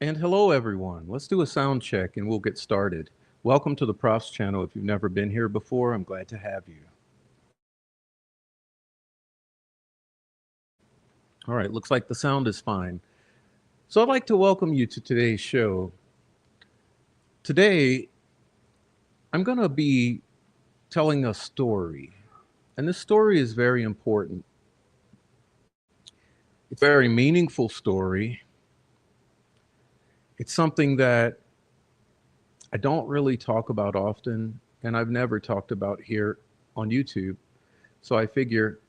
And hello, everyone. Let's do a sound check and we'll get started. Welcome to the Profs channel. If you've never been here before, I'm glad to have you. All right, looks like the sound is fine. So I'd like to welcome you to today's show. Today, I'm going to be telling a story, and this story is very important. It's a very meaningful story. It's something that I don't really talk about often, and I've never talked about here on YouTube. So I figure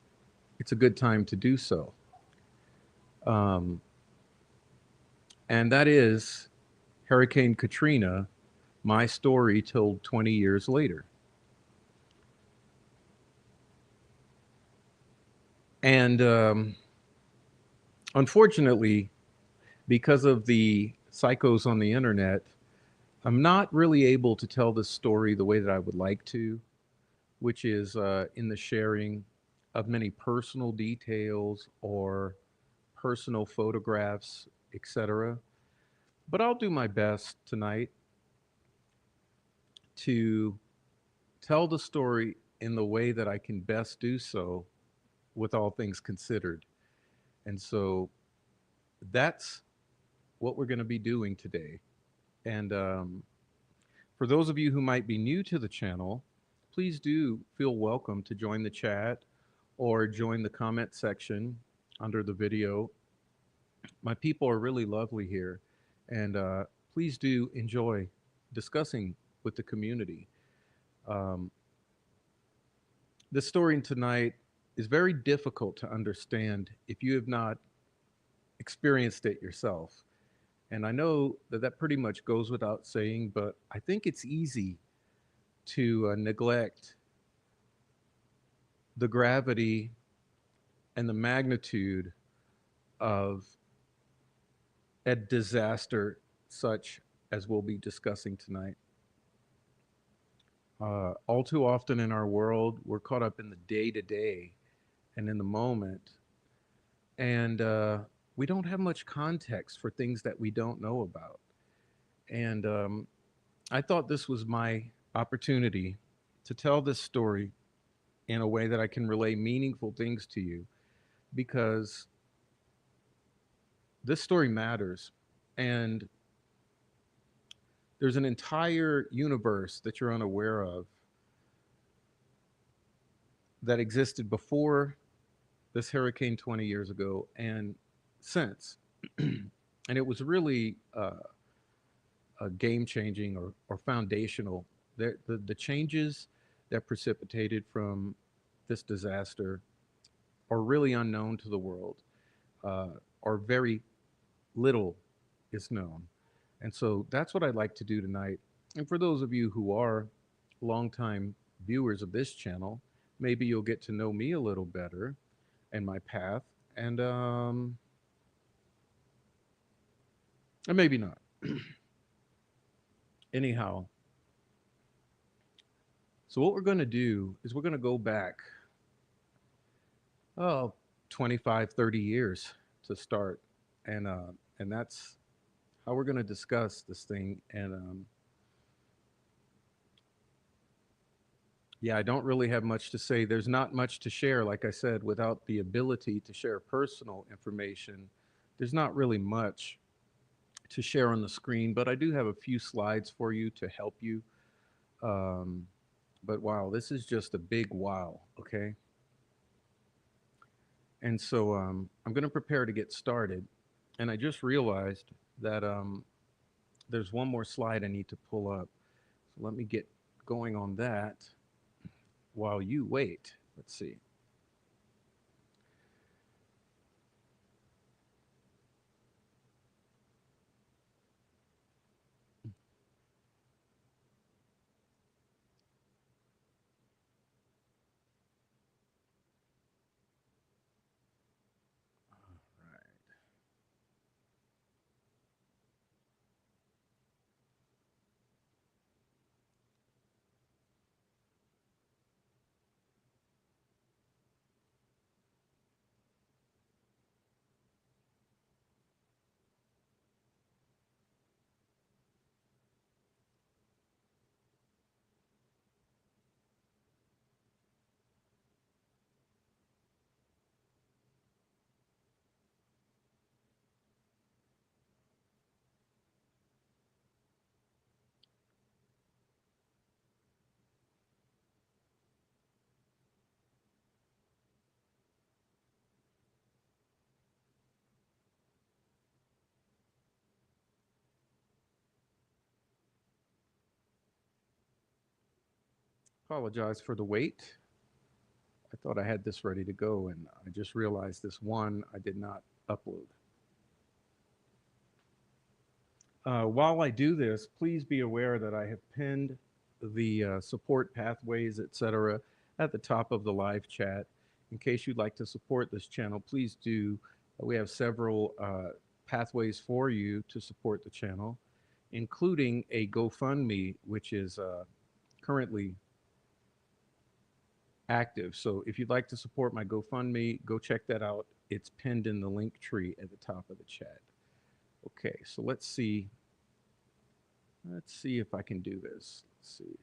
it's a good time to do so. Um, and that is Hurricane Katrina, my story told 20 years later. And unfortunately, because of the psychos on the internet, I'm not really able to tell this story the way that I would like to, which is in the sharing of many personal details or personal photographs, etc. But I'll do my best tonight to tell the story in the way that I can best do so with all things considered. And so that's what we're going to be doing today. And for those of you who might be new to the channel, please do feel welcome to join the chat or join the comment section under the video. My people are really lovely here, and please do enjoy discussing with the community. Um, this story tonight is very difficult to understand if you have not experienced it yourself. And I know that that pretty much goes without saying, but I think it's easy to neglect the gravity and the magnitude of a disaster such as we'll be discussing tonight. All too often in our world, we're caught up in the day to day and in the moment. And we don't have much context for things that we don't know about. And I thought this was my opportunity to tell this story in a way that I can relay meaningful things to you because this story matters. And there's an entire universe that you're unaware of that existed before this hurricane 20 years ago and since. And it was really a game changing or foundational. The changes that precipitated from this disaster are really unknown to the world, uh, or very little is known. And so that's what I'd like to do tonight. And for those of you who are longtime viewers of this channel, maybe you'll get to know me a little better and my path, and and maybe not. Anyhow, so what we're going to do is we're going to go back, oh, 25, 30 years to start, and and that's how we're going to discuss this thing. And yeah, I don't really have much to say. There's not much to share, like I said, without the ability to share personal information. There's not really much to share on the screen, but I do have a few slides for you to help you. Um, but wow, this is just a big wow, okay? And so I'm going to prepare to get started. And I just realized that there's one more slide I need to pull up. So let me get going on that while you wait. Let's see. Right. Apologize for the wait. I thought I had this ready to go, and I just realized this one I did not upload. While I do this, please be aware that I have pinned the support pathways, etc., at the top of the live chat. In case you'd like to support this channel, please do. We have several pathways for you to support the channel, including a GoFundMe, which is currently active. So if you'd like to support my GoFundMe, go check that out. It's pinned in the link tree at the top of the chat. Okay, so let's see. Let's see if I can do this. Let's see.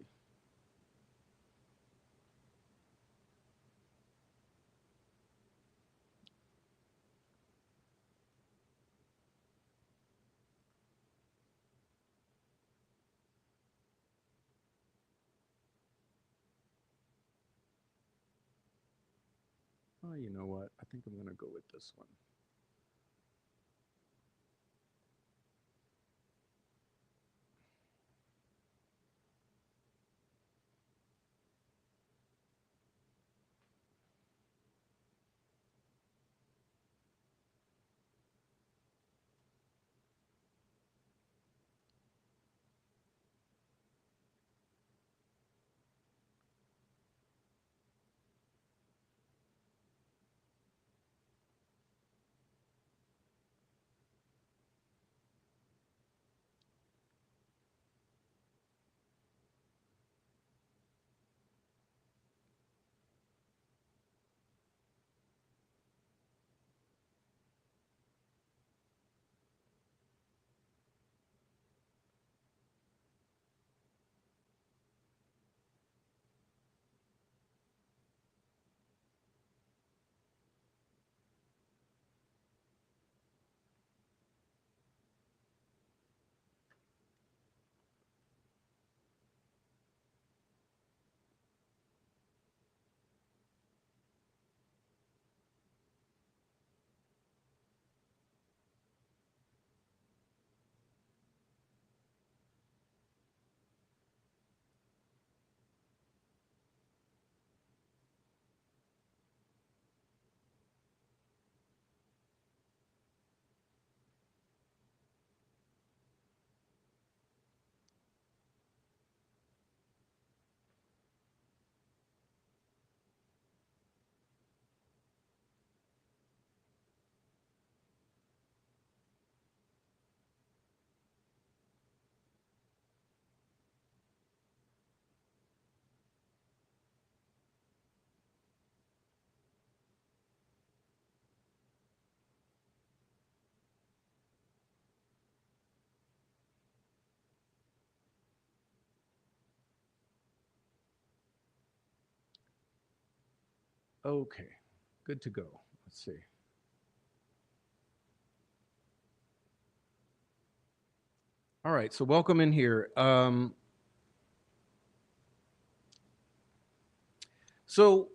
Oh, you know what? I think I'm going to go with this one. Okay, good to go. Let's see. All right, so welcome in here. So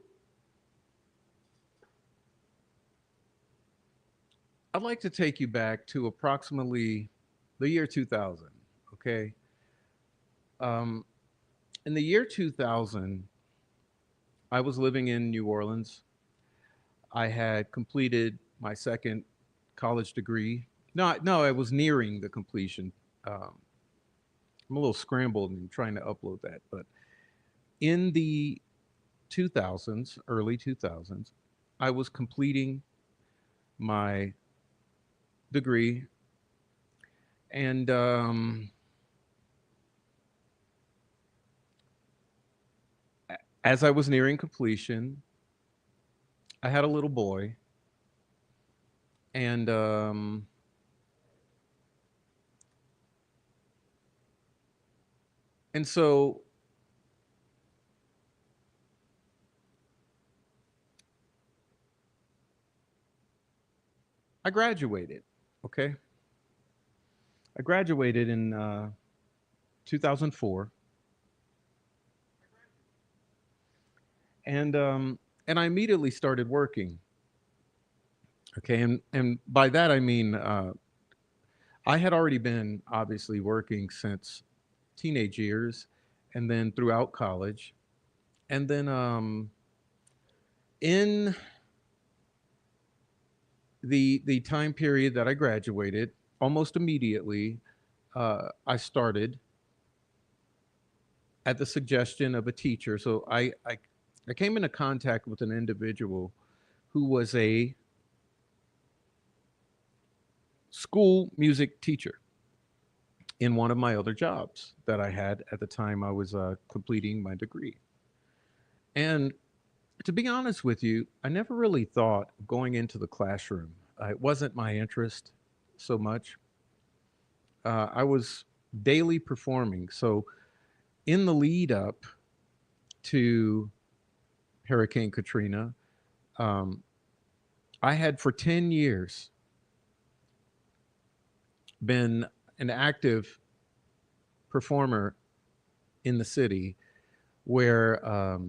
I'd like to take you back to approximately the year 2000. Okay. Um, in the year 2000, I was living in New Orleans. I had completed my second college degree. No, I was nearing the completion. Um, I'm a little scrambled in trying to upload that, but in the 2000s, early 2000s, I was completing my degree, and as I was nearing completion, I had a little boy, and so I graduated. Okay, I graduated in 2004, and I immediately started working. Okay, and by that I mean I had already been obviously working since teenage years, and then throughout college. And then in the time period that I graduated, almost immediately, I started at the suggestion of a teacher. So I came into contact with an individual who was a school music teacher in one of my other jobs that I had at the time I was completing my degree. And to be honest with you, I never really thought of going into the classroom. It wasn't my interest so much. I was daily performing. So in the lead up to Hurricane Katrina, um, I had for 10 years been an active performer in the city where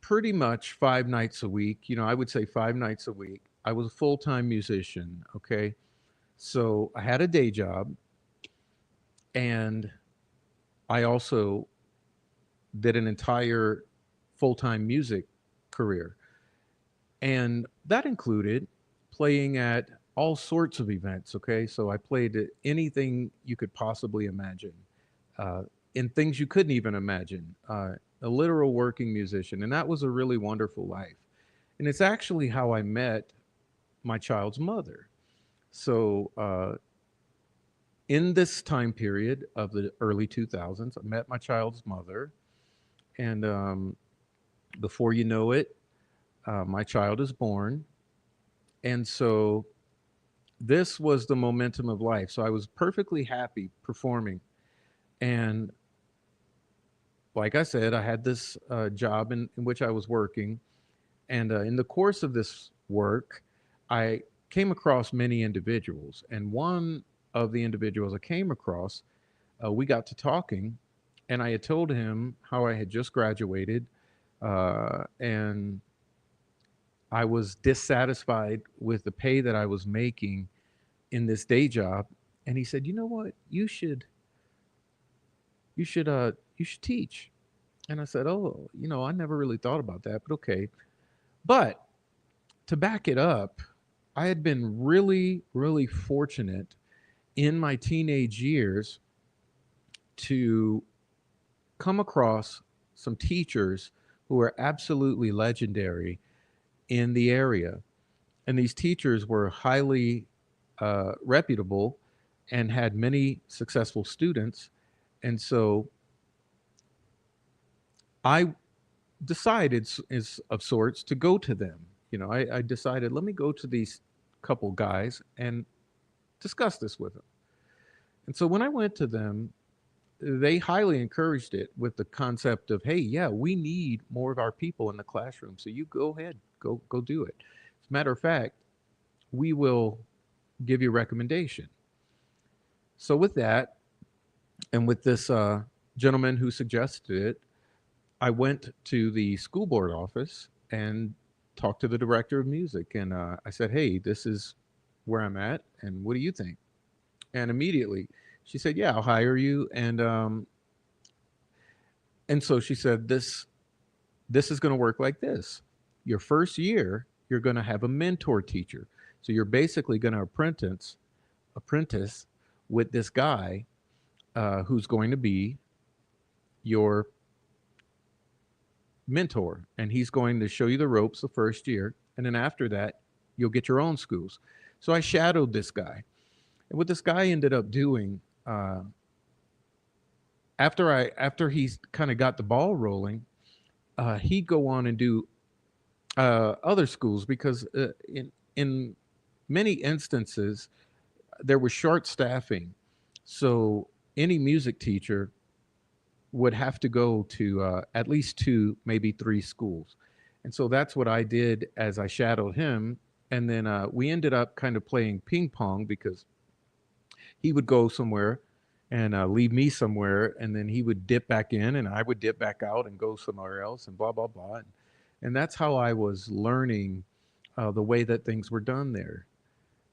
pretty much 5 nights a week, I would say 5 nights a week, I was a full time musician. Okay. So I had a day job and I also did an entire full time music career. And that included playing at all sorts of events. Okay. So I played at anything you could possibly imagine, uh, in things you couldn't even imagine, a literal working musician. And that was a really wonderful life. And it's actually how I met my child's mother. So, in this time period of the early 2000s, I met my child's mother. And before you know it, my child is born. And so this was the momentum of life. So I was perfectly happy performing. And like I said, I had this job in which I was working. And in the course of this work, I came across many individuals. And one of the individuals I came across, we got to talking. And I had told him how I had just graduated, and I was dissatisfied with the pay that I was making in this day job. And he said, "You know what? You should teach." And I said, "Oh, I never really thought about that, but okay." But to back it up, I had been really, really fortunate in my teenage years to come across some teachers who were absolutely legendary in the area. And these teachers were highly reputable and had many successful students. And so I decided, is of sorts, to go to them. I decided, let me go to these couple guys and discuss this with them. And so when I went to them, they highly encouraged it with the concept of, hey, yeah, we need more of our people in the classroom. So you go ahead, go do it. As a matter of fact, we will give you a recommendation. So with that, and with this gentleman who suggested it, I went to the school board office and talked to the director of music. And I said, hey, this is where I'm at. And what do you think? And immediately she said, yeah, I'll hire you. And so she said, this is going to work like this. Your first year, you're going to have a mentor teacher. So you're basically going to apprentice with this guy who's going to be your mentor, and he's going to show you the ropes the first year, and then after that, you'll get your own schools. So I shadowed this guy, and what this guy ended up doing, after he's kind of got the ball rolling, he'd go on and do other schools because in many instances there was short staffing, so any music teacher would have to go to at least two, maybe three schools. And so that's what I did as I shadowed him. And then we ended up kind of playing ping pong because he would go somewhere and leave me somewhere. And then he would dip back in and I would dip back out and go somewhere else and blah, blah, blah. And that's how I was learning the way that things were done there.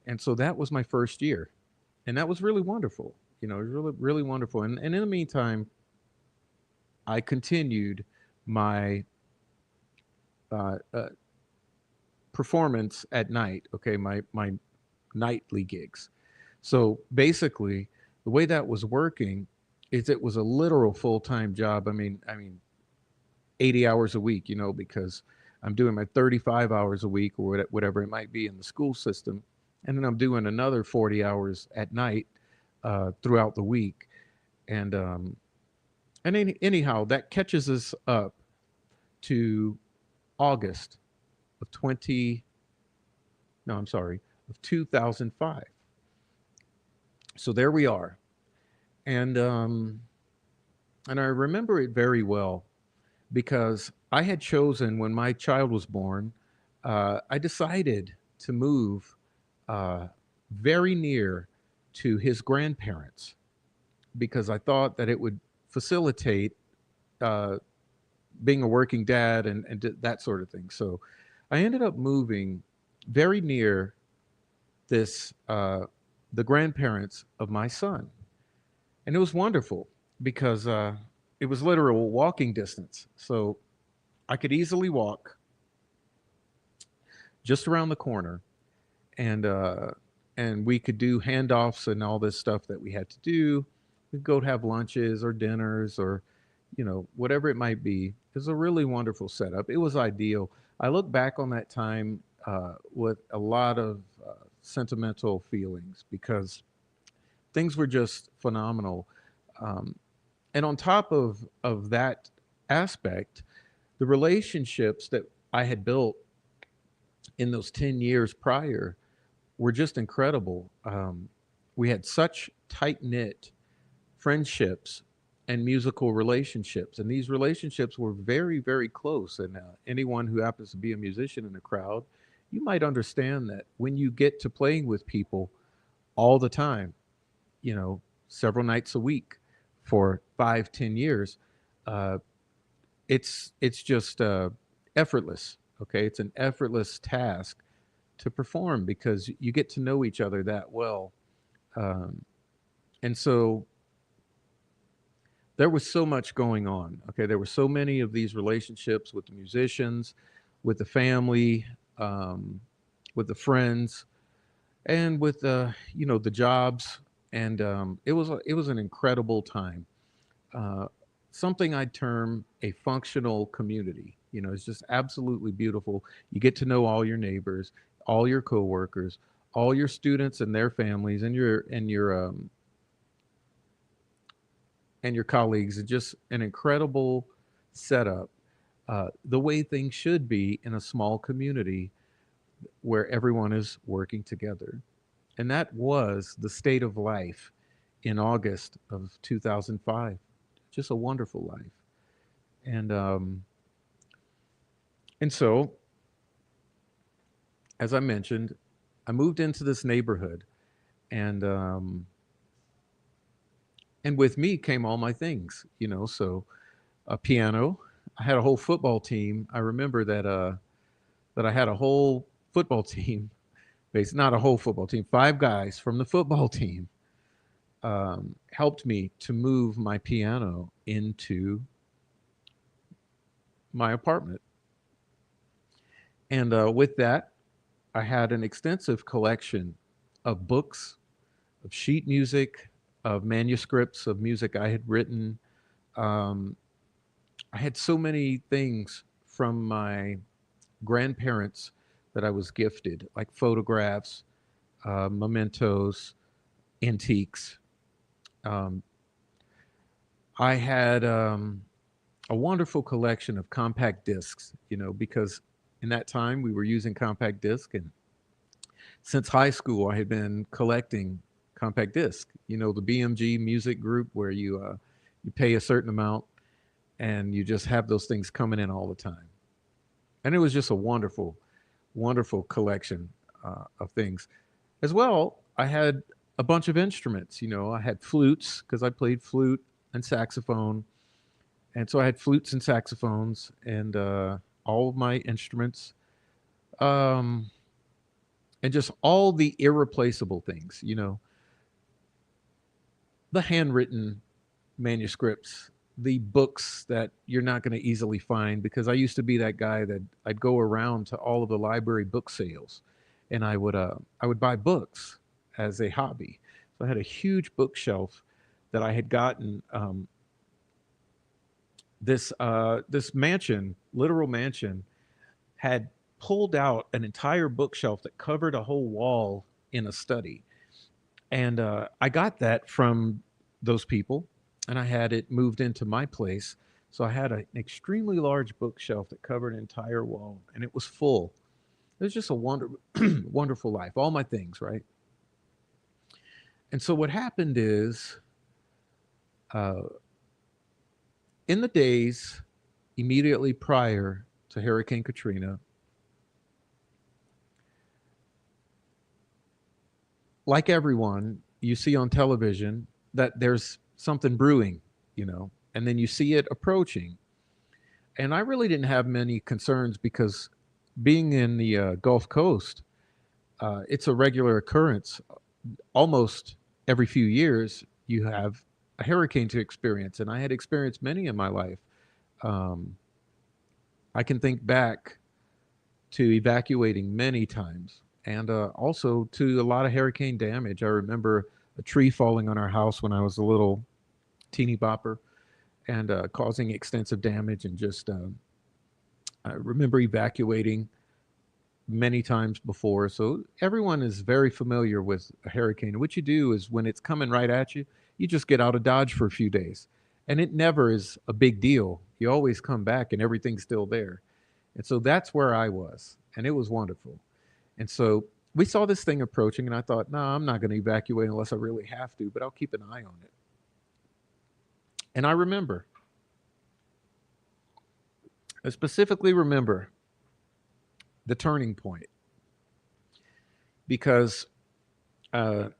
And so that was my first year. And that was really wonderful. It was really, really wonderful. And in the meantime, I continued my uh, uh, performance at night. Okay, my nightly gigs. So basically, the way that was working is it was a literal full time job. I mean, 80 hours a week. Because I'm doing my 35 hours a week or whatever it might be in the school system, and then I'm doing another 40 hours at night throughout the week. And anyhow, that catches us up to August of 20. No, I'm sorry, of 2005. So there we are, and I remember it very well because I had chosen when my child was born. I decided to move uh, very near to his grandparents because I thought that it would facilitate uh, being a working dad and that sort of thing. So I ended up moving very near this the grandparents of my son, and it was wonderful because it was literal walking distance. So I could easily walk just around the corner, and we could do handoffs and all this stuff that we had to do. We'd go have lunches or dinners or whatever it might be. It was a really wonderful setup. It was ideal. I look back on that time with a lot of sentimental feelings because things were just phenomenal. Um, and on top of that aspect, the relationships that I had built in those 10 years prior were just incredible. We had such tight knit friendships and musical relationships, and these relationships were very, very close. And anyone who happens to be a musician in the crowd, you might understand that when you get to playing with people all the time, several nights a week for 5, 10 years, uh, it's just effortless. Okay, it's an effortless task to perform because you get to know each other that well. Um, and so there was so much going on. Okay, there were so many of these relationships with the musicians, with the family, um, with the friends, and with the jobs. And it was an incredible time. Uh, Something I'd term a functional community. It's just absolutely beautiful. You get to know all your neighbors, all your coworkers, all your students and their families, and your colleagues. It's just an incredible setup. The way things should be in a small community where everyone is working together. And that was the state of life in August of 2005. Just a wonderful life. And um, and so, as I mentioned, I moved into this neighborhood, and with me came all my things. So a piano. I had a whole football team. I remember that I had a whole football team. Based not a whole football team. 5 guys from the football team helped me to move my piano into my apartment, and with that, I had an extensive collection of books, of sheet music, of manuscripts of music I had written. Um, I had so many things from my grandparents that I was gifted, like photographs, mementos, antiques. Um, I had a wonderful collection of compact discs, because in that time we were using compact disc, and since high school I had been collecting compact disc. The BMG music group where you pay a certain amount and you just have those things coming in all the time. And it was just a wonderful, wonderful collection of things. As well, I had a bunch of instruments. I had flutes because I played flute and saxophone, and so I had flutes and saxophones and all of my instruments, um, and just all the irreplaceable things. the handwritten manuscripts, the books that you're not going to easily find, because I used to be that guy that I'd go around to all of the library book sales, and I would buy books as a hobby. So I had a huge bookshelf that I had gotten. This mansion, literal mansion, had pulled out an entire bookshelf that covered a whole wall in a study. And I got that from those people, and I had it moved into my place. So I had an extremely large bookshelf that covered an entire wall, and it was full. It was just a wonderful life, all my things, right? And so what happened is, uh, in the days immediately prior to Hurricane Katrina, like everyone, you see on television that there's something brewing, and then you see it approaching. And I really didn't have many concerns because being in the Gulf Coast, it's a regular occurrence. Almost every few years, you have a hurricane to experience, and I had experienced many in my life. Um, I can think back to evacuating many times, and also to a lot of hurricane damage. I remember a tree falling on our house when I was a little teeny bopper, and causing extensive damage. And just I remember evacuating many times before. So everyone is very familiar with a hurricane. What you do is when it's coming right at you, you just get out of Dodge for a few days. And it never is a big deal. You always come back and everything's still there. And so that's where I was. And it was wonderful. And so we saw this thing approaching, and I thought, no, I'm not going to evacuate unless I really have to, but I'll keep an eye on it. And I specifically remember the turning point because, uh,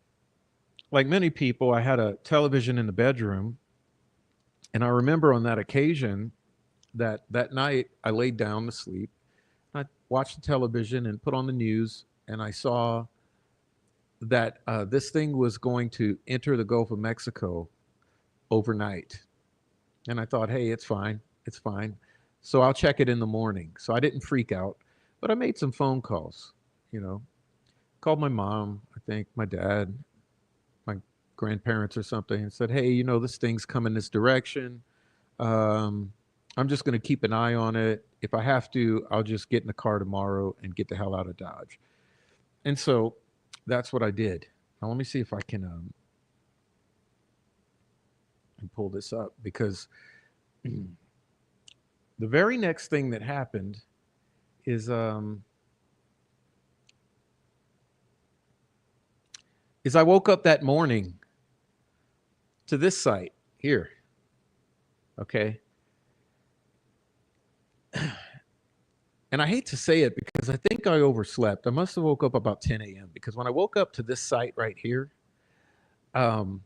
like many people, I had a television in the bedroom. And I remember on that occasion that night I laid down to sleep. I watched the television and put on the news, and I saw that this thing was going to enter the Gulf of Mexico overnight. And I thought, hey, it's fine. It's fine. So I'll check it in the morning. So I didn't freak out, but I made some phone calls, you know, called my mom, I think, my dad, my grandparents or something, and said, hey, this thing's coming this direction. Um, I'm just going to keep an eye on it. If I have to, I'll just get in the car tomorrow and get the hell out of Dodge. And so that's what I did. Now, let me see if I can pull this up, because the very next thing that happened is I woke up that morning to this site here. Okay. And I hate to say it because I think I overslept. I must have woke up about 10 a.m. because when I woke up to this site right here, um,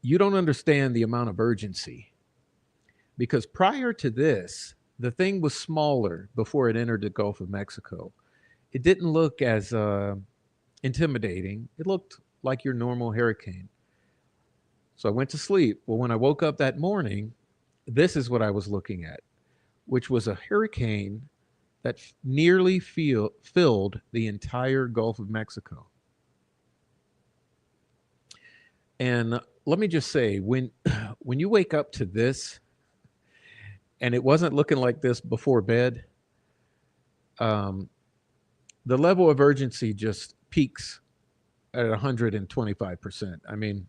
you don't understand the amount of urgency. Because prior to this, the thing was smaller before it entered the Gulf of Mexico. It didn't look as intimidating. It looked like your normal hurricane. So I went to sleep. Well, when I woke up that morning, this is what I was looking at, which was a hurricane that nearly filled the entire Gulf of Mexico. And let me just say, when when you wake up to this, and it wasn't looking like this before bed, um, the level of urgency just peaks at 125%. I mean,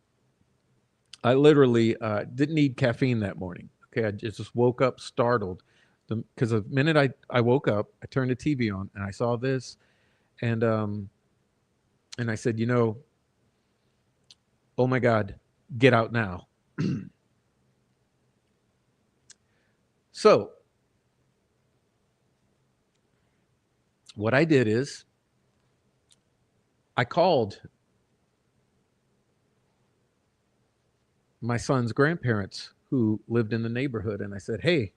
I literally didn't need caffeine that morning. Okay, I just woke up startled because the minute I woke up, I turned the TV on and I saw this, and and I said, oh my God, get out now. So what I did is I called my son's grandparents who lived in the neighborhood, and I said, hey,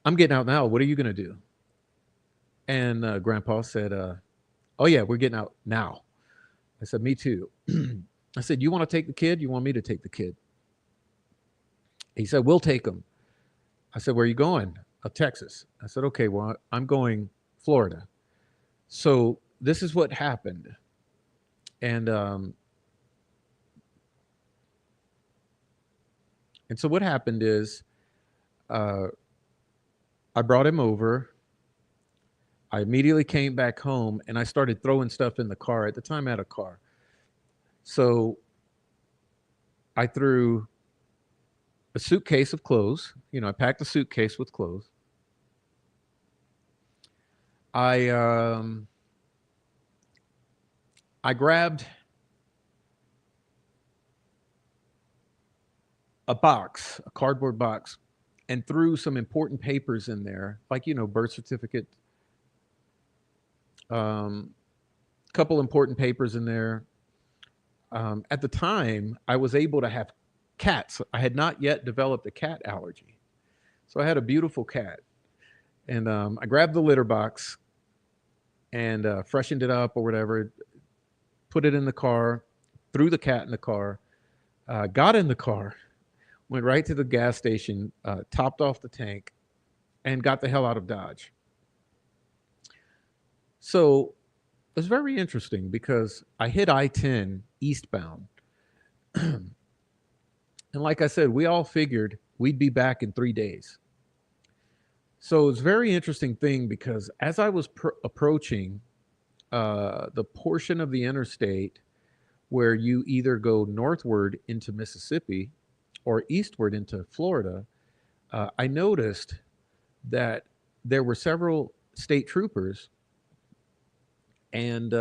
I'm getting out now. What are you going to do? And Grandpa said, oh, yeah, we're getting out now. I said, me too. I said, you want to take the kid? You want me to take the kid? He said, we'll take him. I said, where are you going? Texas. I said, okay, well, I'm going Florida. So this is what happened. And so what happened is uh, I brought him over. I immediately came back home and I started throwing stuff in the car. At the time, I had a car. So I threw a suitcase of clothes. I packed a suitcase with clothes. I I grabbed a box, a cardboard box, and threw some important papers in there, like birth certificate, couple important papers in there. At the time, I was able to have cats. I had not yet developed a cat allergy, so I had a beautiful cat, and I grabbed the litter box and freshened it up or whatever, put it in the car, threw the cat in the car, got in the car, went right to the gas station, topped off the tank, and got the hell out of Dodge. So it was very interesting because I hit I-10 eastbound. And like I said, we all figured we'd be back in 3 days. So it's a very interesting thing because as I was approaching the portion of the interstate where you either go northward into Mississippi or eastward into Florida, I noticed that there were several state troopers and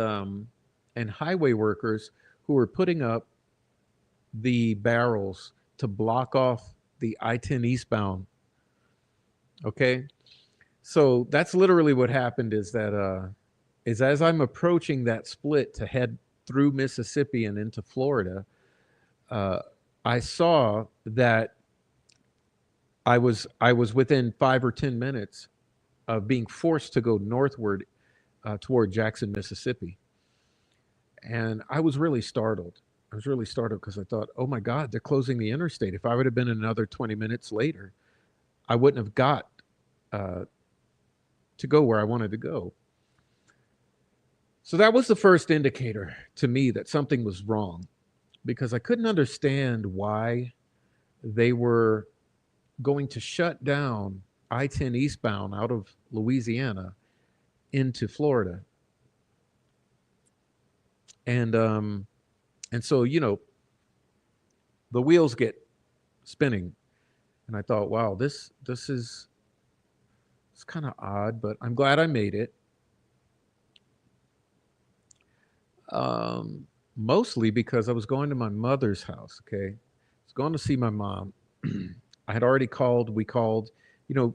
highway workers who were putting up the barrels to block off the I-10 eastbound. Okay, so that's literally what happened. Is that is as I'm approaching that split to head through Mississippi and into Florida, uh, I saw that I was within 5 or 10 minutes of being forced to go northward toward Jackson, Mississippi. And I was really startled. I was really startled because I thought, oh my God, they're closing the interstate. If I would have been another 20 minutes later, I wouldn't have got uh, to go where I wanted to go. So that was the first indicator to me that something was wrong because I couldn't understand why they were going to shut down I-10 eastbound out of Louisiana into Florida. And so the wheels get spinning, and I thought, wow, this is it's kind of odd, but I'm glad I made it. Mostly because I was going to my mother's house. Okay, I was going to see my mom. I had already called. We called.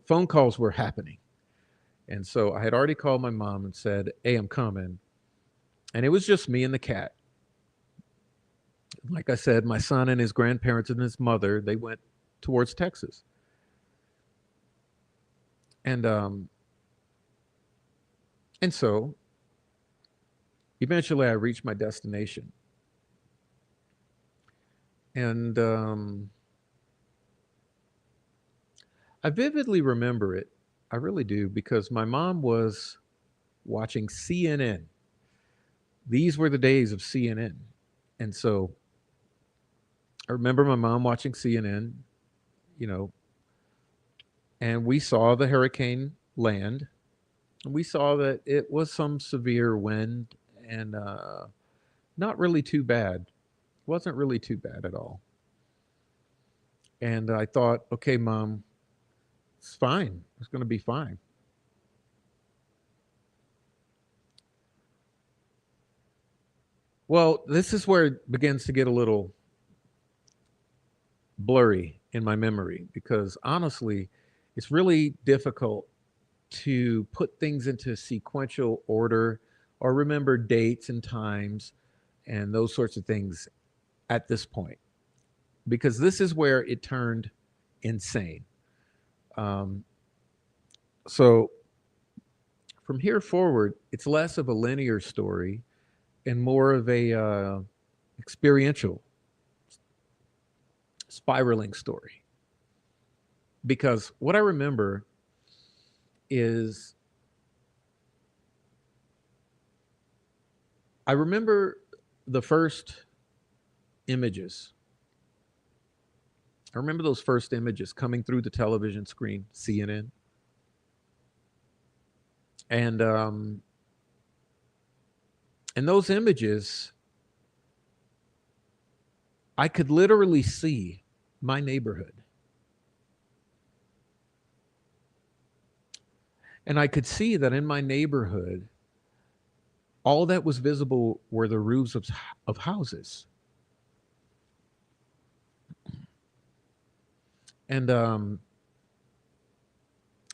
Phone calls were happening, and so I had already called my mom and said, "Hey, I'm coming," and it was just me and the cat. Like I said, my son and his grandparents and his mother, they went towards Texas. And so eventually I reached my destination. And I vividly remember it. I really do, because my mom was watching CNN. These were the days of CNN. And so I remember my mom watching CNN, you know, and we saw the hurricane land. We saw that it was some severe wind and not really too bad. Wasn't really too bad at all. And I thought, okay, mom, it's fine. It's going to be fine. Well, this is where it begins to get a little blurry in my memory because honestly, it's really difficult to put things into sequential order or remember dates and times and those sorts of things at this point because this is where it turned insane. Um, so from here forward, it's less of a linear story and more of a experiential, spiraling story. Because what I remember is I remember the first images. I remember those first images coming through the television screen, CNN. And in those images, I could literally see my neighborhood. And I could see that in my neighborhood, all that was visible were the roofs of houses. And and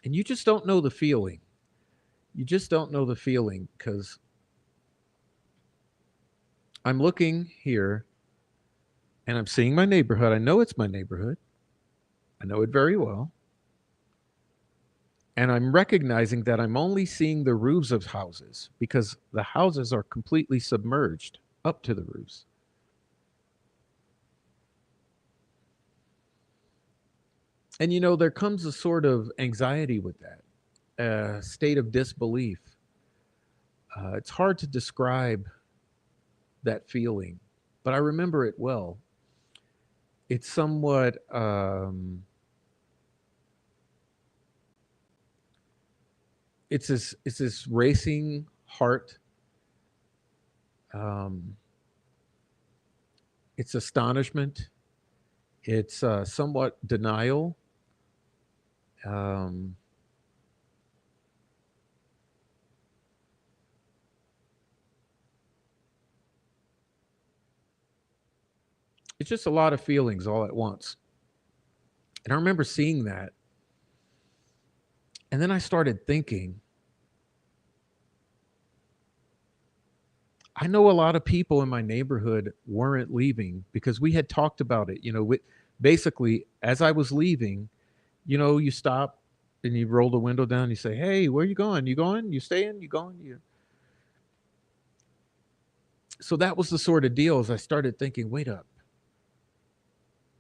you just don't know the feeling. You just don't know the feeling because I'm looking here and I'm seeing my neighborhood. I know it's my neighborhood. I know it very well. And I'm recognizing that I'm only seeing the roofs of houses because the houses are completely submerged up to the roofs. And you know, there comes a sort of anxiety with that, a state of disbelief. It's hard to describe that feeling, but I remember it well. It's somewhat, it's this racing heart. Um, it's astonishment. It's somewhat denial. Um, it's just a lot of feelings all at once. And I remember seeing that. And then I started thinking, I know a lot of people in my neighborhood weren't leaving because we had talked about it. You know, basically, as I was leaving, you know, you stop and you roll the window down. You say, "Hey, where you going? You going? You staying? You going?" You. So that was the sort of deal. As I started thinking, wait up,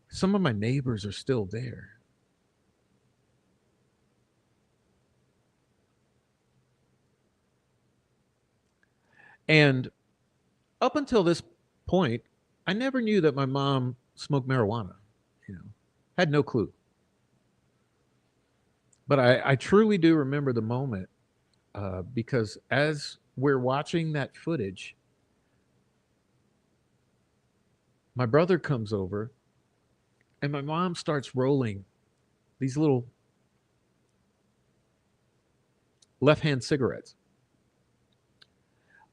some of my neighbors are still there, and up until this point, I never knew that my mom smoked marijuana. You know, had no clue. But I truly do remember the moment because as we're watching that footage, my brother comes over and my mom starts rolling these little left hand cigarettes,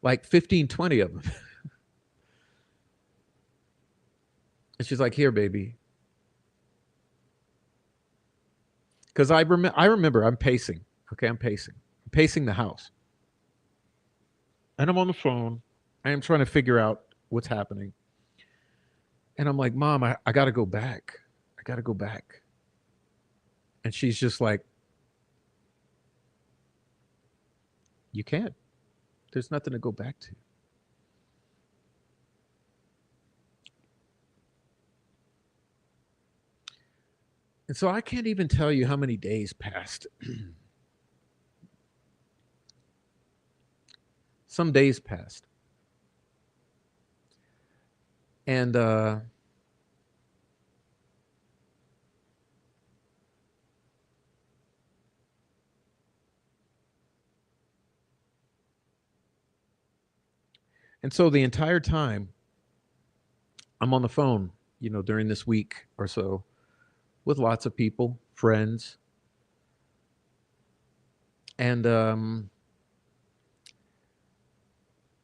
like 15, 20 of them. And she's like, "Here, baby." Because I remember I'm pacing. Okay, I'm pacing. I'm pacing the house. And I'm on the phone. I am trying to figure out what's happening. And I'm like, "Mom, I got to go back. I got to go back." And she's just like, "You can't. There's nothing to go back to." And so I can't even tell you how many days passed. Some days passed. And and so the entire time I'm on the phone, you know, during this week or so with lots of people, friends, and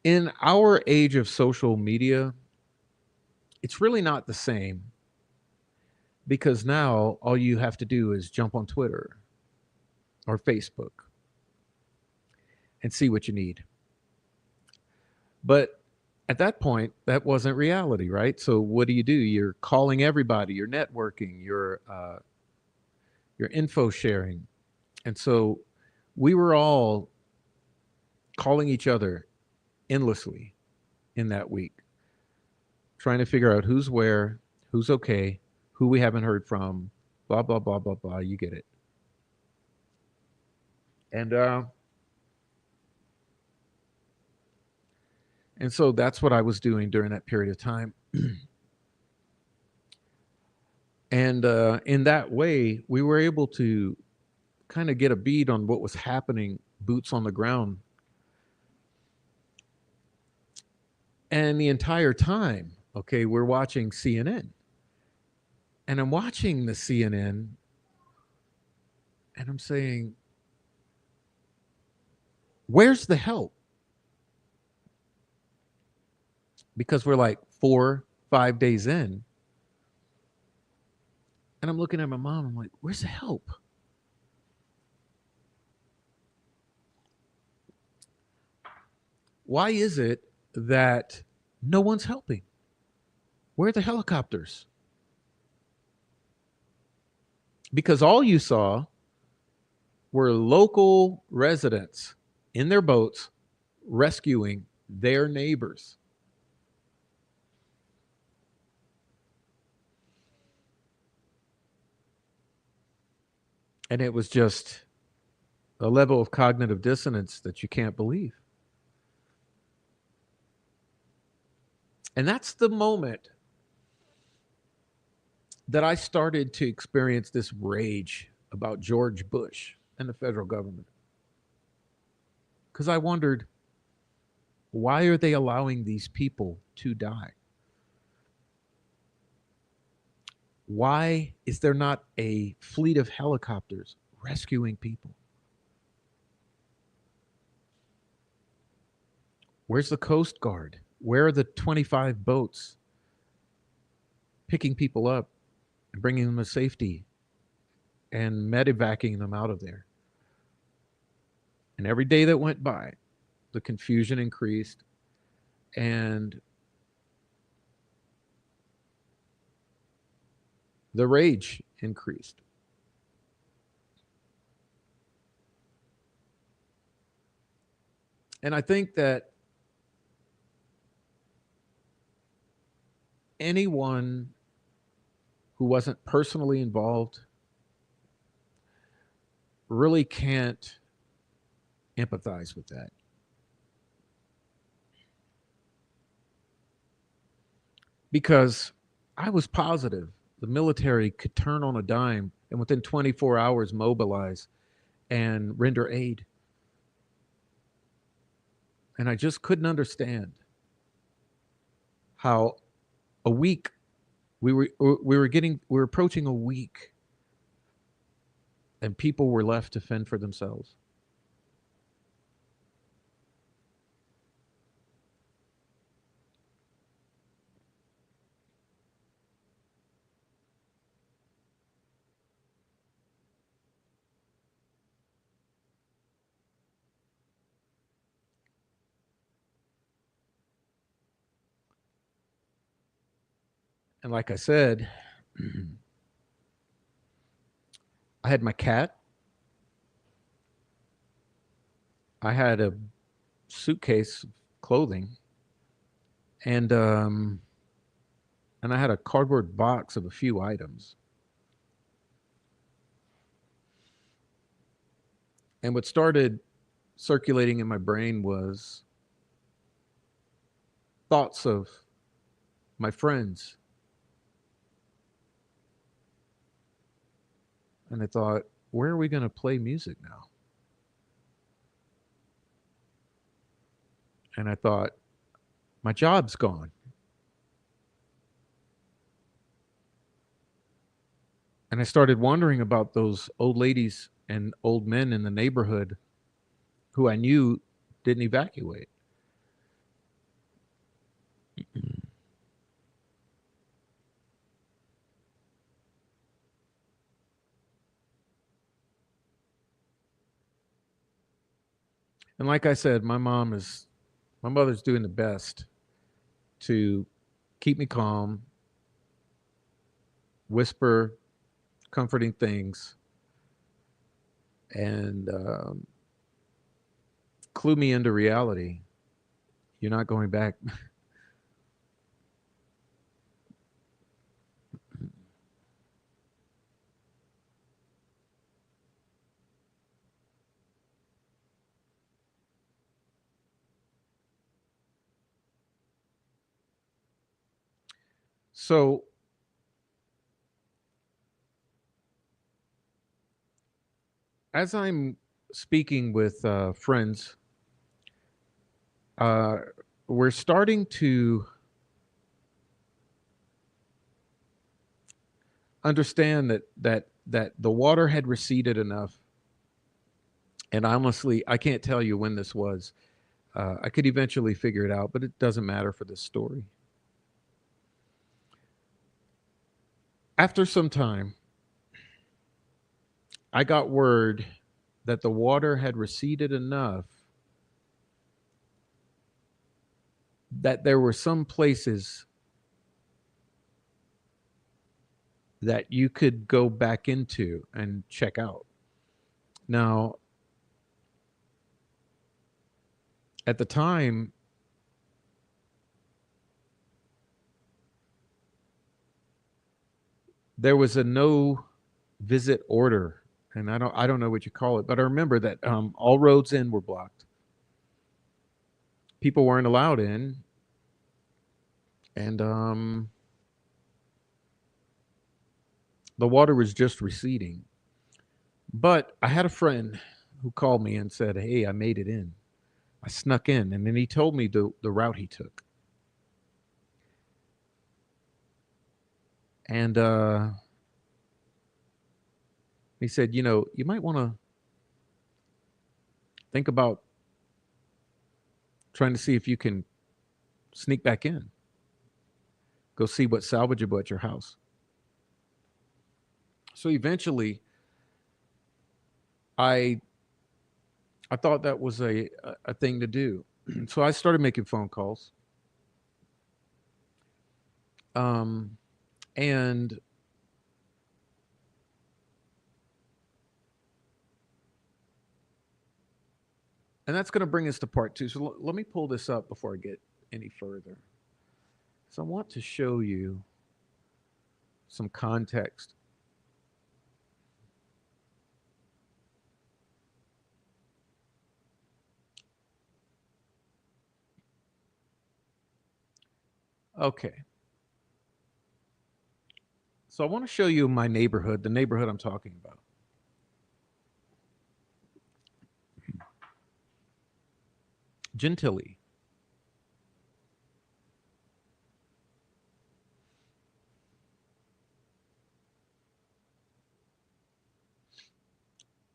in our age of social media, it's really not the same because now all you have to do is jump on Twitter or Facebook and see what you need. But at that point, that wasn't reality, right? So what do? You're calling everybody, you're networking, you're info sharing, and so we were all calling each other endlessly in that week. trying to figure out who's where, who's okay, who we haven't heard from, blah blah blah blah blah. You get it. And and so that's what I was doing during that period of time. And in that way, we were able to kind of get a bead on what was happening, boots on the ground. And the entire time, okay, we're watching CNN. And I'm watching the CNN and I'm saying, where's the help? Because we're like 4, 5 days in. And I'm looking at my mom. I'm like, where's the help? Why is it that no one's helping? Where are the helicopters? Because all you saw were local residents in their boats rescuing their neighbors. And it was just a level of cognitive dissonance that you can't believe. And that's the moment that I started to experience this rage about George Bush and the federal government. Because I wondered, why are they allowing these people to die? Why is there not a fleet of helicopters rescuing people? Where's the Coast Guard? Where are the 25 boats picking people up and bringing them to safety and medevacing them out of there? And every day that went by, the confusion increased and the rage increased. And I think that anyone who wasn't personally involved really can't empathize with that. Because I was positive the military could turn on a dime and within 24 hours mobilize and render aid. And I just couldn't understand how a week we were approaching a week and people were left to fend for themselves. And like I said, I had my cat. I had a suitcase of clothing, and and I had a cardboard box of a few items. And what started circulating in my brain was thoughts of my friends. And I thought, where are we going to play music now? And I thought, my job's gone. And I started wondering about those old ladies and old men in the neighborhood who I knew didn't evacuate. And like I said, my mother's doing the best to keep me calm, whisper comforting things, and clue me into reality. You're not going back. So as I'm speaking with friends, uh, we're starting to understand that the water had receded enough. And honestly, I can't tell you when this was. I could eventually figure it out, but it doesn't matter for this story. After some time, I got word that the water had receded enough that there were some places that you could go back into and check out. Now, at the time, there was a no visit order, and I don't know what you call it, but I remember that all roads in were blocked. People weren't allowed in, and the water was just receding. But I had a friend who called me and said, "Hey, I made it in. I snuck in," and then he told me the route he took, and he said, you might want to think about trying to see if you can sneak back in, go see what's salvageable at your house. So eventually, I I thought that was a thing to do. So I started making phone calls, um, and that's going to bring us to part two. So let me pull this up before I get any further. So I want to show you some context. Okay. So I want to show you my neighborhood, the neighborhood I'm talking about. Gentilly.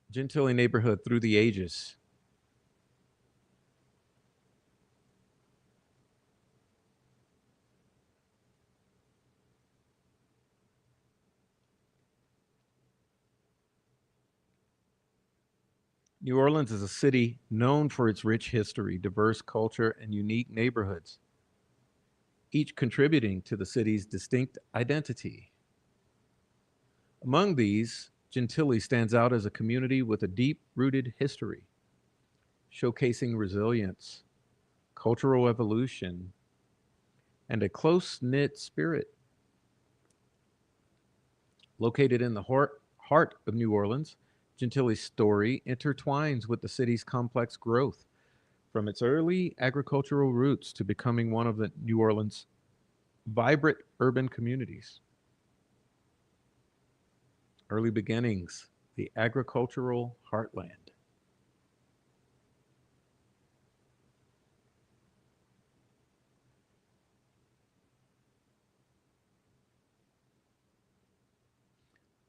Gentilly neighborhood through the ages. New Orleans is a city known for its rich history, diverse culture, and unique neighborhoods, each contributing to the city's distinct identity. Among these, Gentilly stands out as a community with a deep rooted history, showcasing resilience, cultural evolution, and a close knit spirit. Located in the heart of New Orleans, Gentilly's story intertwines with the city's complex growth, from its early agricultural roots to becoming one of the New Orleans' vibrant urban communities. Early beginnings, the agricultural heartland.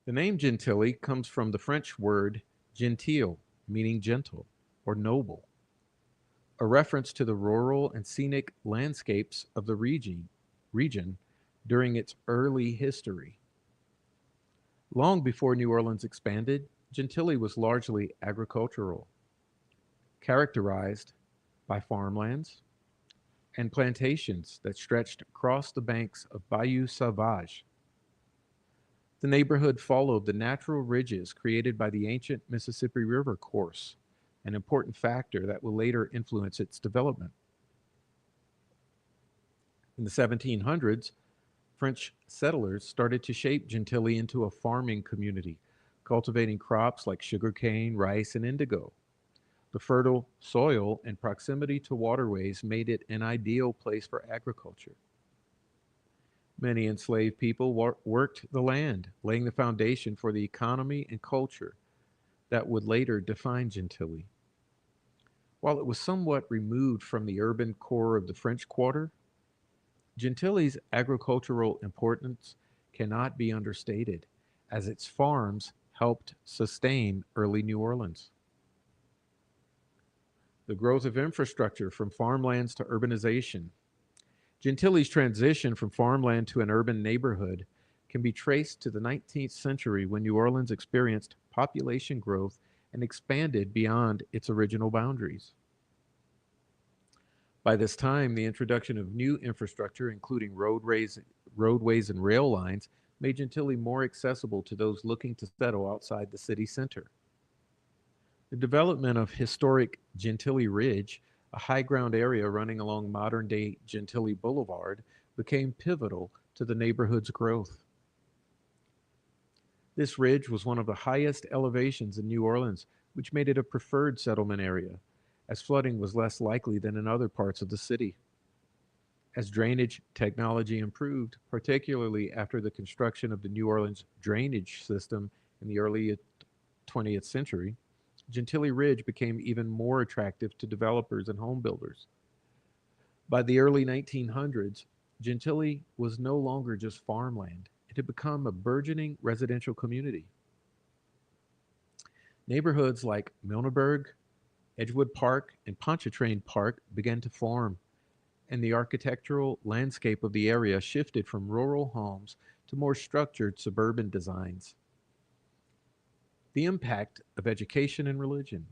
The name Gentilly comes from the French word gentile, meaning gentle or noble, a reference to the rural and scenic landscapes of the region during its early history. Long before New Orleans expanded, Gentilly was largely agricultural, characterized by farmlands and plantations that stretched across the banks of Bayou Sauvage. The neighborhood followed the natural ridges created by the ancient Mississippi River course, an important factor that will later influence its development. In the 1700s, French settlers started to shape Gentilly into a farming community, cultivating crops like sugarcane, rice, and indigo. The fertile soil and proximity to waterways made it an ideal place for agriculture. Many enslaved people worked the land, laying the foundation for the economy and culture that would later define Gentilly. While it was somewhat removed from the urban core of the French Quarter, Gentilly's agricultural importance cannot be understated, as its farms helped sustain early New Orleans. The growth of infrastructure from farmlands to urbanization. Gentilly's transition from farmland to an urban neighborhood can be traced to the 19th century when New Orleans experienced population growth and expanded beyond its original boundaries. By this time, the introduction of new infrastructure, including roadways and rail lines, made Gentilly more accessible to those looking to settle outside the city center. The development of historic Gentilly Ridge, a high ground area running along modern day Gentilly Boulevard, became pivotal to the neighborhood's growth. This ridge was one of the highest elevations in New Orleans, which made it a preferred settlement area, as flooding was less likely than in other parts of the city. As drainage technology improved, particularly after the construction of the New Orleans drainage system in the early 20th century, Gentilly Ridge became even more attractive to developers and home builders. By the early 1900s, Gentilly was no longer just farmland. It had become a burgeoning residential community. Neighborhoods like Milneberg, Edgewood Park, and Pontchartrain Park began to form, and the architectural landscape of the area shifted from rural homes to more structured suburban designs. The impact of education and religion.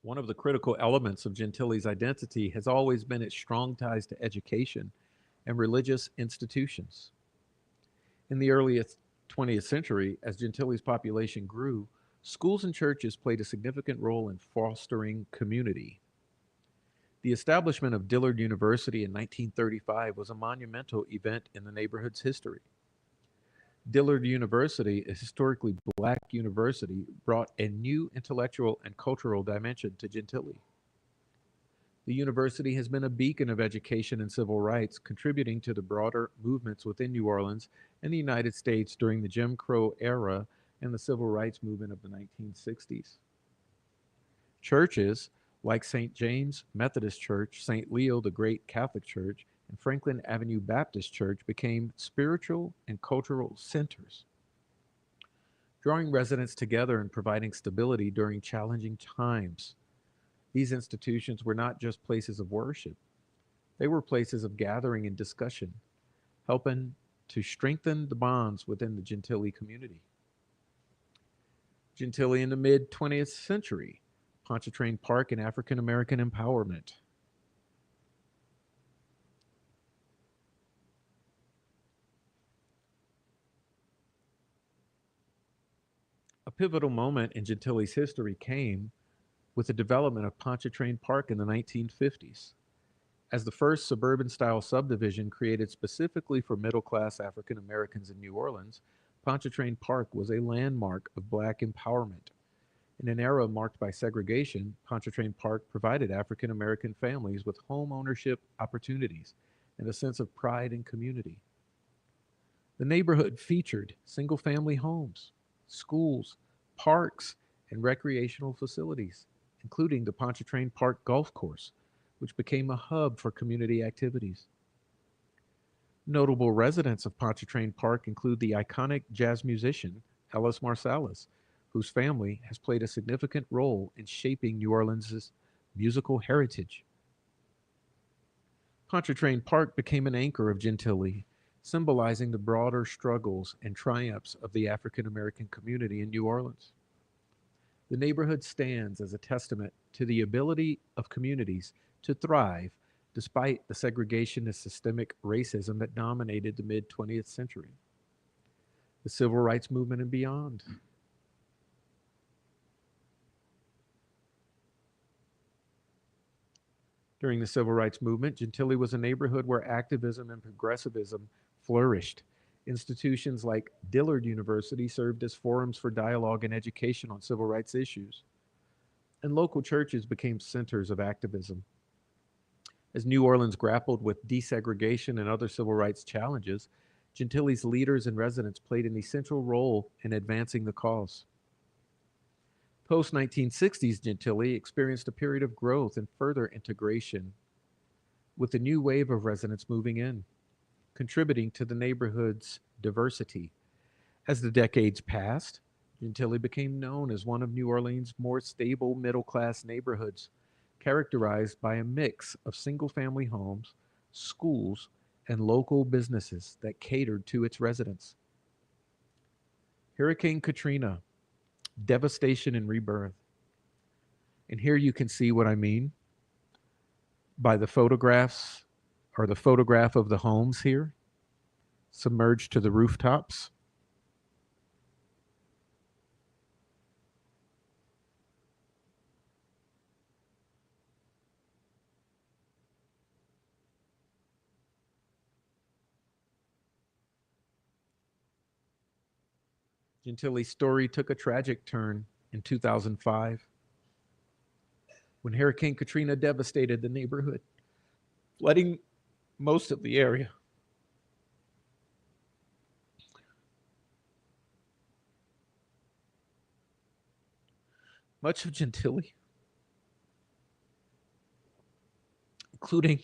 One of the critical elements of Gentilly's identity has always been its strong ties to education and religious institutions. In the early 20th century, as Gentilly's population grew, schools and churches played a significant role in fostering community. The establishment of Dillard University in 1935 was a monumental event in the neighborhood's history. Dillard University, a historically black university, brought a new intellectual and cultural dimension to Gentilly. The university has been a beacon of education and civil rights, contributing to the broader movements within New Orleans and the United States during the Jim Crow era and the civil rights movement of the 1960s. Churches like St. James Methodist Church, St. Leo the Great Catholic Church, and Franklin Avenue Baptist Church became spiritual and cultural centers, drawing residents together and providing stability during challenging times. These institutions were not just places of worship, they were places of gathering and discussion, helping to strengthen the bonds within the Gentilly community. Gentilly in the mid 20th century, Pontchartrain Park and African American empowerment. A pivotal moment in Gentilly's history came with the development of Pontchartrain Park in the 1950s. As the first suburban style subdivision created specifically for middle class African Americans in New Orleans, Pontchartrain Park was a landmark of black empowerment. In an era marked by segregation, Pontchartrain Park provided African American families with home ownership opportunities and a sense of pride and community. The neighborhood featured single family homes, schools, parks, and recreational facilities, including the Pontchartrain Park Golf Course, which became a hub for community activities. Notable residents of Pontchartrain Park include the iconic jazz musician Ellis Marsalis, whose family has played a significant role in shaping New Orleans' musical heritage. Pontchartrain Park became an anchor of Gentilly, symbolizing the broader struggles and triumphs of the African American community in New Orleans. The neighborhood stands as a testament to the ability of communities to thrive despite the segregation and systemic racism that dominated the mid 20th century. The civil rights movement and beyond. During the civil rights movement, Gentilly was a neighborhood where activism and progressivism flourished. Institutions like Dillard University served as forums for dialogue and education on civil rights issues, and local churches became centers of activism. As New Orleans grappled with desegregation and other civil rights challenges, Gentilly's leaders and residents played an essential role in advancing the cause. Post 1960s, Gentilly experienced a period of growth and further integration, with a new wave of residents moving in, contributing to the neighborhood's diversity. As the decades passed, Gentilly became known as one of New Orleans' more stable middle class neighborhoods, characterized by a mix of single family homes, schools, and local businesses that catered to its residents. Hurricane Katrina, devastation and rebirth. And here you can see what I mean by the photographs, or the photograph of the homes here, submerged to the rooftops. Gentilly's story took a tragic turn in 2005 when Hurricane Katrina devastated the neighborhood, flooding most of the area. Much of Gentilly, including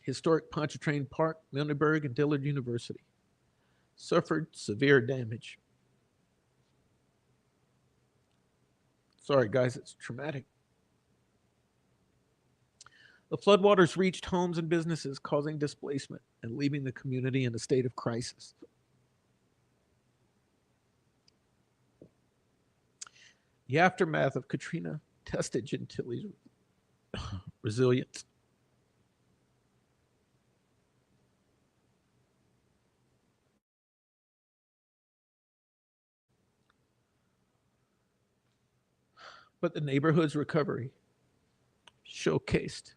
historic Pontchartrain Park, Milneberg, and Dillard University, suffered severe damage. Sorry, guys, it's traumatic. The floodwaters reached homes and businesses, causing displacement and leaving the community in a state of crisis. The aftermath of Katrina tested Gentilly's resilience. But the neighborhood's recovery showcased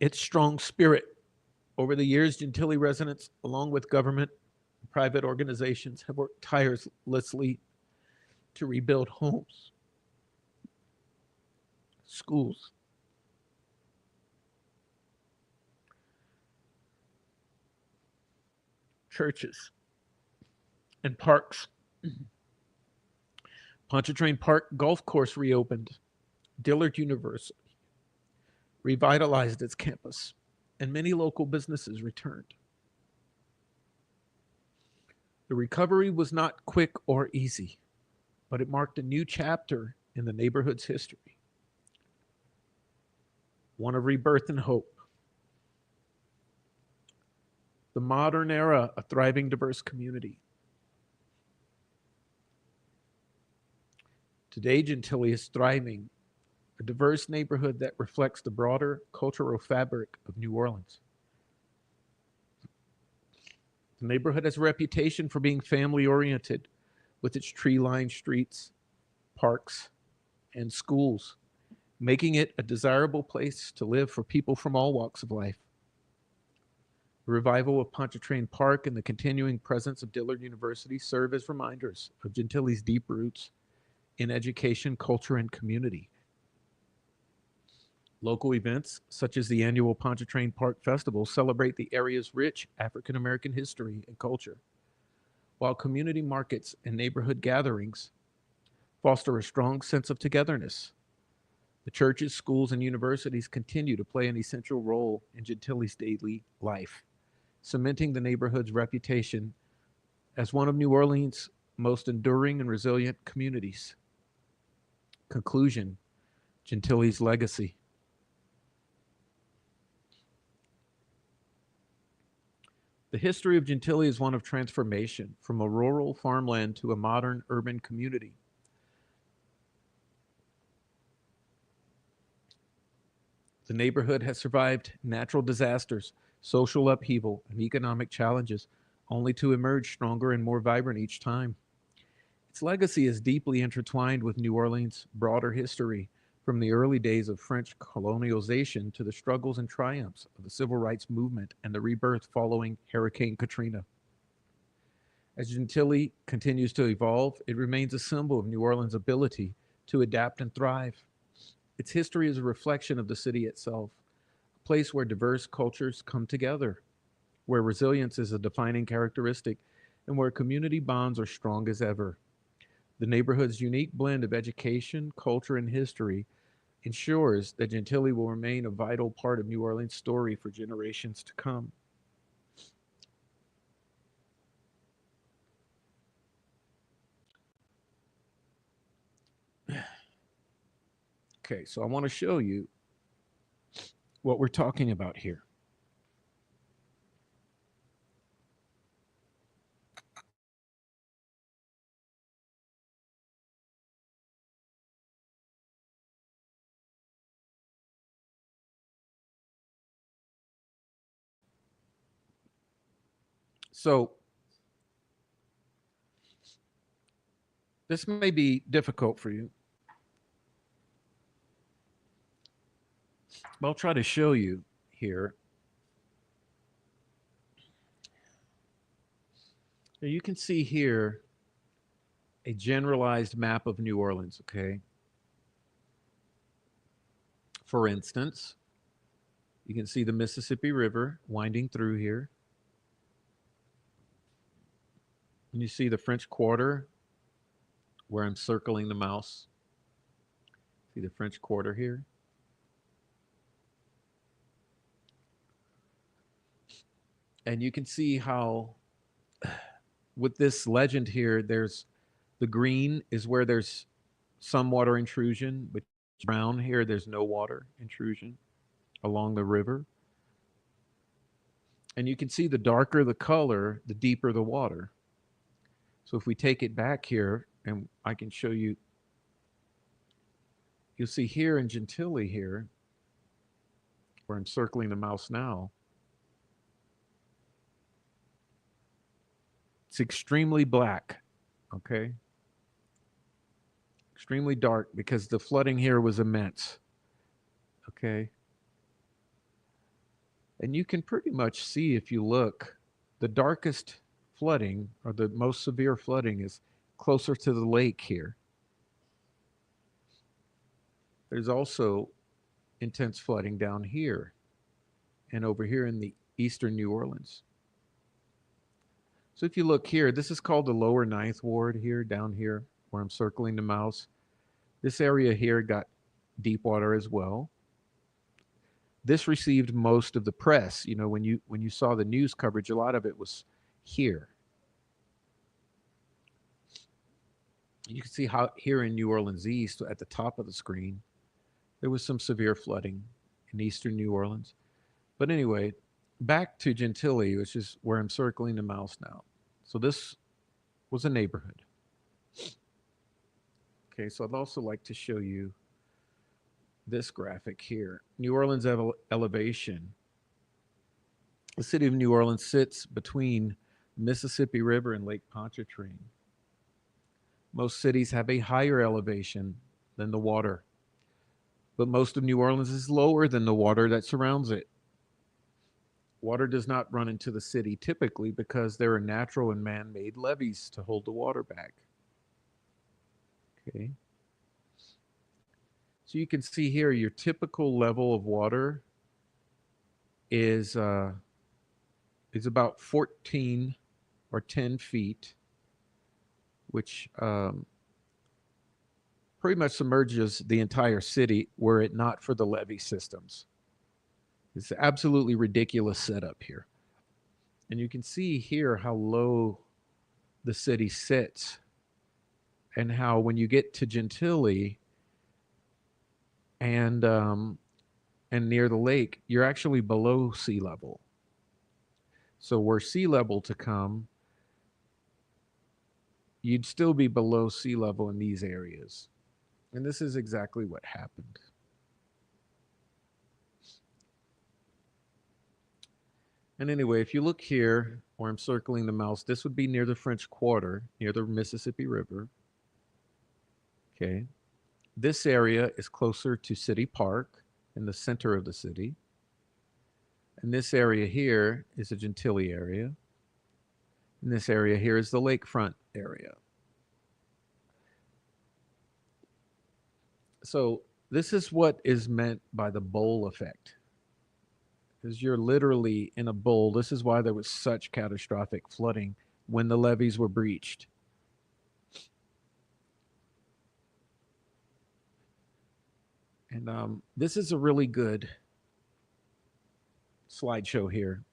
its strong spirit. Over the years, Gentilly residents, along with government and private organizations, have worked tirelessly to rebuild homes, schools, churches, and parks. Pontchartrain Park Golf Course reopened. Dillard University revitalized its campus, and many local businesses returned. The recovery was not quick or easy, but it marked a new chapter in the neighborhood's history, one of rebirth and hope. The modern era, a thriving, diverse community. Today, Gentilly is thriving, a diverse neighborhood that reflects the broader cultural fabric of New Orleans. The neighborhood has a reputation for being family oriented, with its tree lined streets, parks, and schools, making it a desirable place to live for people from all walks of life. The revival of Pontchartrain Park and the continuing presence of Dillard University serve as reminders of Gentilly's deep roots in education, culture, and community. Local events, such as the annual Pontchartrain Park Festival, celebrate the area's rich African American history and culture, while community markets and neighborhood gatherings foster a strong sense of togetherness. The churches, schools, and universities continue to play an essential role in Gentilly's daily life, cementing the neighborhood's reputation as one of New Orleans' most enduring and resilient communities. Conclusion: Gentilly's legacy. The history of Gentilly is one of transformation from a rural farmland to a modern urban community. The neighborhood has survived natural disasters, social upheaval, and economic challenges, only to emerge stronger and more vibrant each time. Its legacy is deeply intertwined with New Orleans' broader history, from the early days of French colonialization to the struggles and triumphs of the civil rights movement and the rebirth following Hurricane Katrina. As Gentilly continues to evolve, it remains a symbol of New Orleans' ability to adapt and thrive. Its history is a reflection of the city itself, a place where diverse cultures come together, where resilience is a defining characteristic, and where community bonds are strong as ever. The neighborhood's unique blend of education, culture, and history ensures that Gentilly will remain a vital part of New Orleans' story for generations to come. Okay, so I want to show you what we're talking about here. So, this may be difficult for you, but I'll try to show you here. Now, you can see here a generalized map of New Orleans, okay? For instance, you can see the Mississippi River winding through here. And you see the French Quarter where I'm circling the mouse. See the French Quarter here? And you can see how, with this legend here, there's the green is where there's some water intrusion, but brown here, there's no water intrusion along the river. And you can see the darker the color, the deeper the water. So if we take it back here, and I can show you, you'll see here in Gentilly here, where I'm circling the mouse now, it's extremely black, okay? Extremely dark because the flooding here was immense, okay? And you can pretty much see if you look, the darkest flooding or the most severe flooding is closer to the lake here. There's also intense flooding down here and over here in the eastern New Orleans. So if you look here, this is called the lower ninth ward here, down here where I'm circling the mouse. This area here got deep water as well. This received most of the press. You know, when you saw the news coverage, a lot of it was here. You can see how here in New Orleans East, at the top of the screen, there was some severe flooding in eastern New Orleans. But anyway, back to Gentilly, which is where I'm circling the mouse now. So this was a neighborhood. Okay, so I'd also like to show you this graphic here. New Orleans elevation. The city of New Orleans sits between Mississippi River and Lake Pontchartrain. Most cities have a higher elevation than the water, but most of New Orleans is lower than the water that surrounds it. Water does not run into the city typically because there are natural and man-made levees to hold the water back. Okay. So you can see here your typical level of water is about 14 or 10 feet, which pretty much submerges the entire city were it not for the levee systems. It's an absolutely ridiculous setup here. And you can see here how low the city sits and how when you get to Gentilly and near the lake, you're actually below sea level. So were sea level to come, you'd still be below sea level in these areas. And this is exactly what happened. And anyway, if you look here where I'm circling the mouse, this would be near the French Quarter, near the Mississippi River. Okay. This area is closer to City Park in the center of the city. And this area here is a Gentilly area. And this area here is the lakefront area. So this is what is meant by the bowl effect. Because you're literally in a bowl. This is why there was such catastrophic flooding when the levees were breached. And this is a really good slideshow here.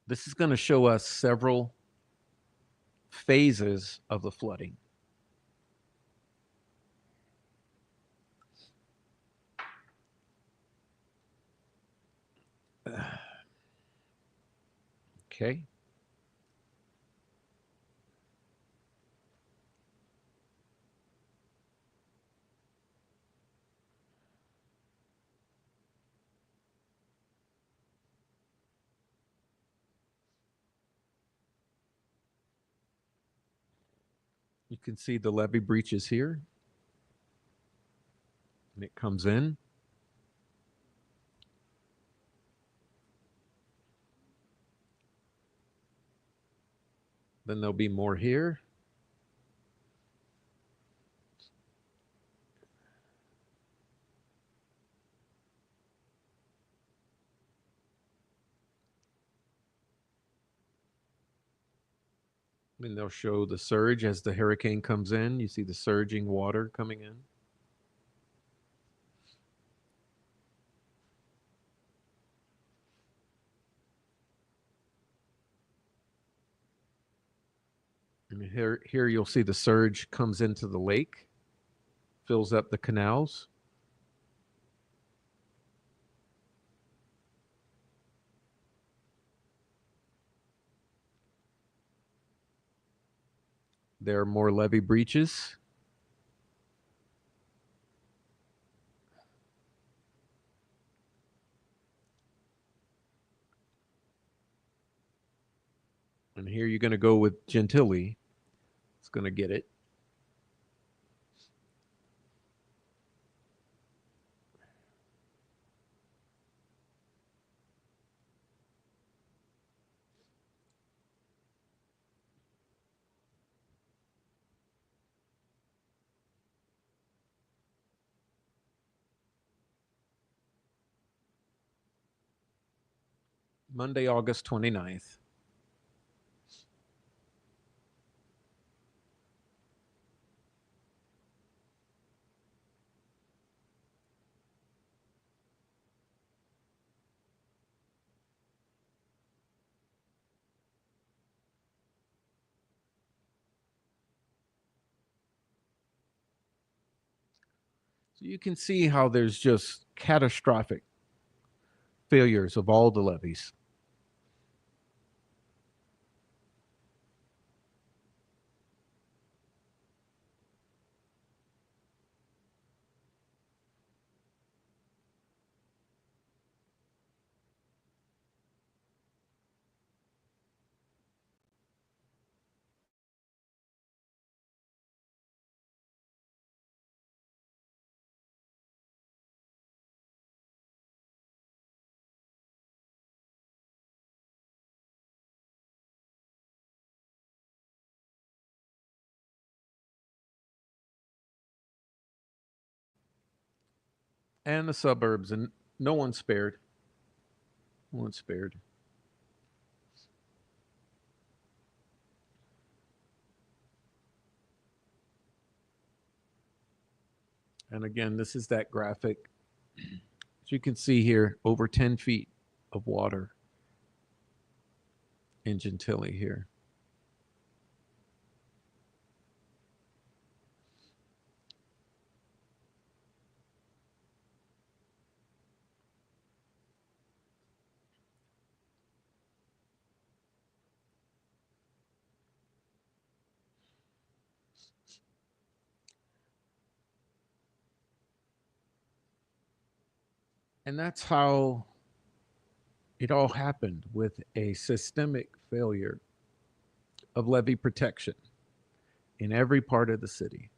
This is going to show us several phases of the flooding. Okay. You can see the levee breaches here. And it comes in. Then there'll be more here. And they'll show the surge as the hurricane comes in. You see the surging water coming in. And here you'll see the surge comes into the lake, fills up the canals. There are more levee breaches. And here you're going to go with Gentilly. It's going to get it. Monday, August 29th. So you can see how there's just catastrophic failures of all the levees. And the suburbs, and no one's spared. No one's spared. And again, this is that graphic. As you can see here, over 10 feet of water in Gentilly here. And that's how it all happened, with a systemic failure of levee protection in every part of the city.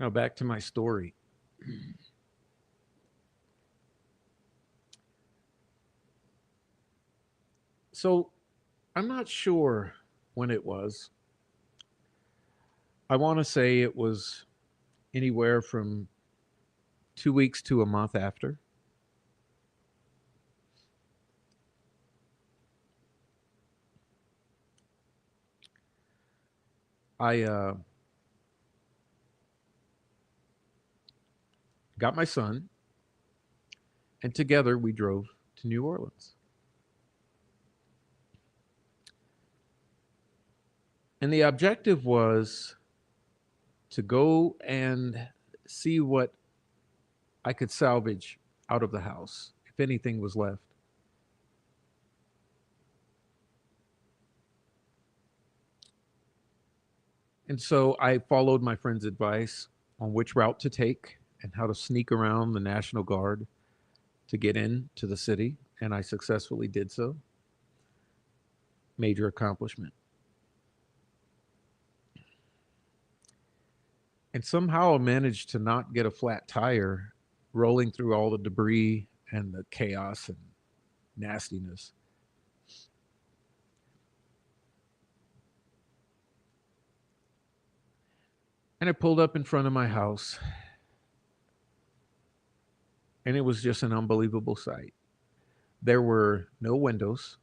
Now, back to my story. So, I'm not sure when it was. I want to say it was anywhere from 2 weeks to a month after. I got my son, and together we drove to New Orleans. And the objective was to go and see what I could salvage out of the house, if anything was left. And so I followed my friend's advice on which route to take and how to sneak around the National Guard to get into the city. And I successfully did so. Major accomplishment. And somehow I managed to not get a flat tire rolling through all the debris and the chaos and nastiness. And I pulled up in front of my house, and it was just an unbelievable sight. There were no windows,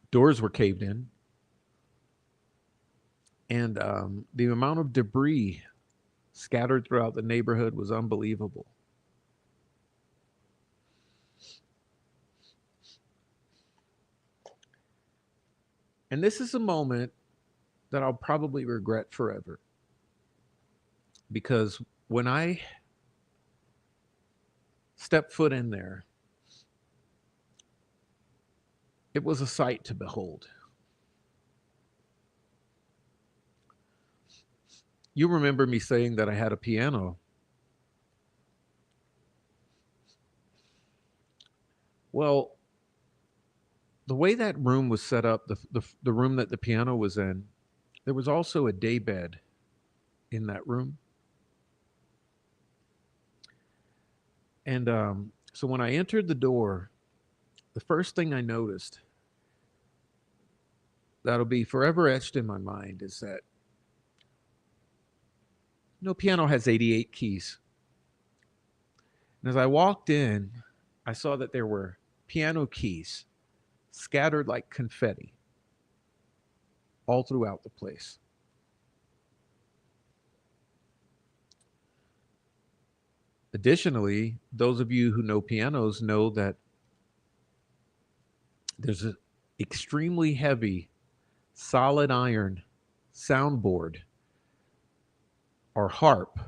doors were caved in, and the amount of debris scattered throughout the neighborhood was unbelievable. And this is a moment that I'll probably regret forever, because when I stepped foot in there, it was a sight to behold. You remember me saying that I had a piano. Well, the way that room was set up, the room that the piano was in, there was also a daybed in that room. And so when I entered the door, the first thing I noticed that'll be forever etched in my mind is that piano has 88 keys. And as I walked in, I saw that there were piano keys scattered like confetti all throughout the place. Additionally, those of you who know pianos know that there's an extremely heavy solid iron soundboard or harp,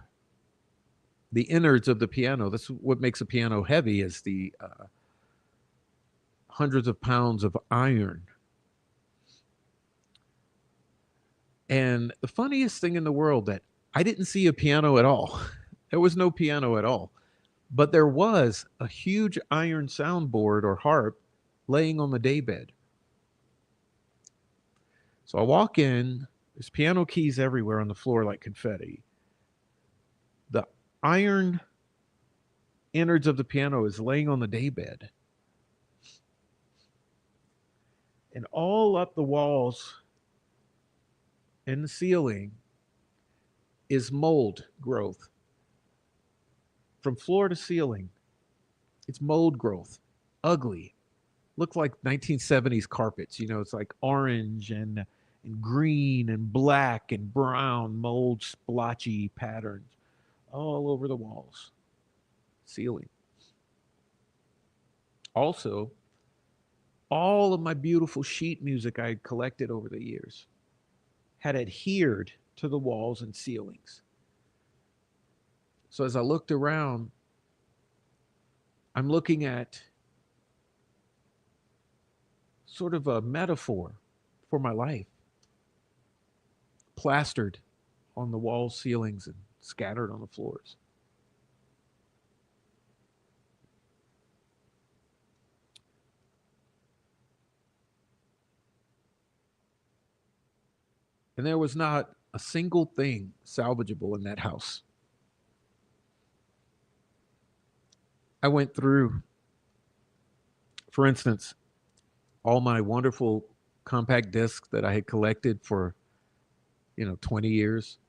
the innards of the piano. That's what makes a piano heavy, is the hundreds of pounds of iron. And the funniest thing in the world, that I didn't see a piano at all. There was no piano at all. But there was a huge iron soundboard or harp laying on the daybed. So I walk in, there's piano keys everywhere on the floor like confetti. The iron innards of the piano is laying on the daybed. And all up the walls and the ceiling is mold growth. From floor to ceiling, it's mold growth. Ugly. Look like 1970s carpets. It's like orange and green and black and brown mold splotchy patterns all over the walls, ceiling. Also, all of my beautiful sheet music I had collected over the years had adhered to the walls and ceilings. So as I looked around, I'm looking at sort of a metaphor for my life. plastered on the walls, ceilings, and scattered on the floors. And there was not a single thing salvageable in that house. I went through, for instance, all my wonderful compact discs that I had collected for, 20 years.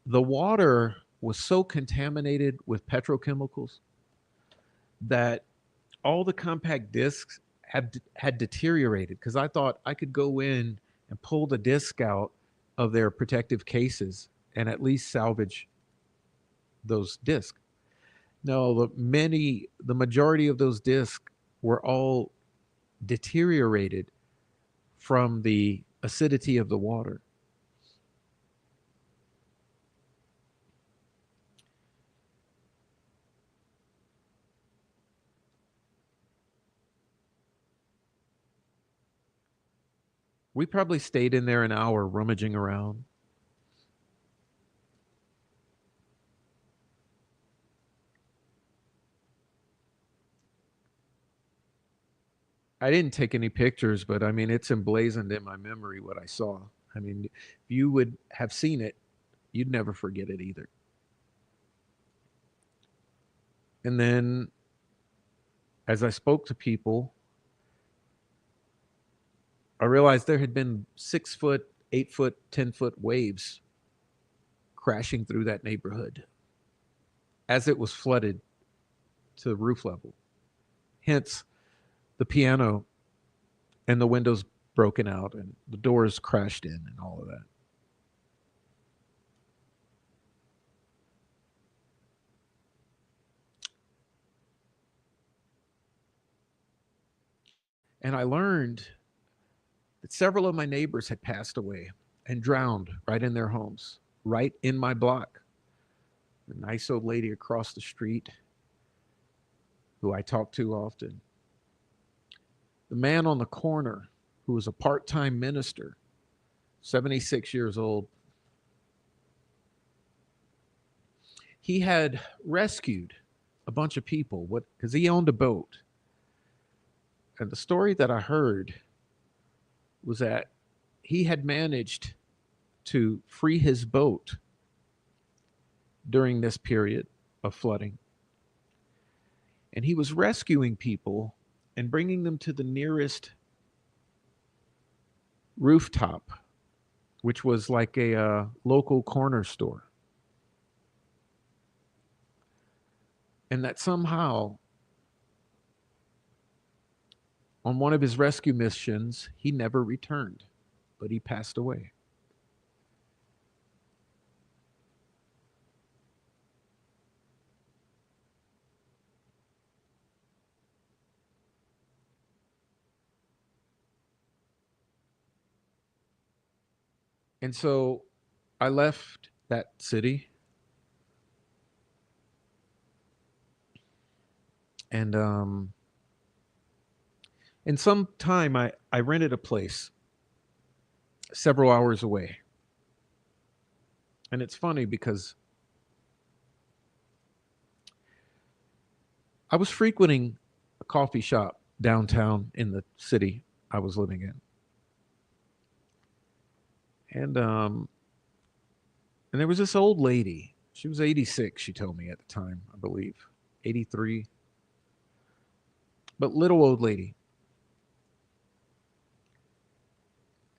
The water was so contaminated with petrochemicals that all the compact discs had deteriorated, because I thought I could go in and pull the disc out of their protective cases and at least salvage those discs. No, the majority of those discs were all deteriorated from the acidity of the water. We probably stayed in there an hour rummaging around. I didn't take any pictures, but I mean, it's emblazoned in my memory what I saw. I mean, if you would have seen it, you'd never forget it either. And then as I spoke to people, I realized there had been 6 foot, 8 foot, 10 foot waves crashing through that neighborhood as it was flooded to roof level. Hence, the piano and the windows broken out and the doors crashed in and all of that. And I learned that several of my neighbors had passed away and drowned right in their homes, right in my block. A nice old lady across the street who I talk to often. The man on the corner who was a part time minister, 76 years old. He had rescued a bunch of people because he owned a boat. And the story that I heard was that he had managed to free his boat during this period of flooding. And he was rescuing people and bringing them to the nearest rooftop, which was like a local corner store. And that somehow, on one of his rescue missions, he never returned, but he passed away. And so I left that city, and in some time I rented a place several hours away. And it's funny because I was frequenting a coffee shop downtown in the city I was living in. And there was this old lady. She was 86, she told me at the time, I believe. 83. But little old lady.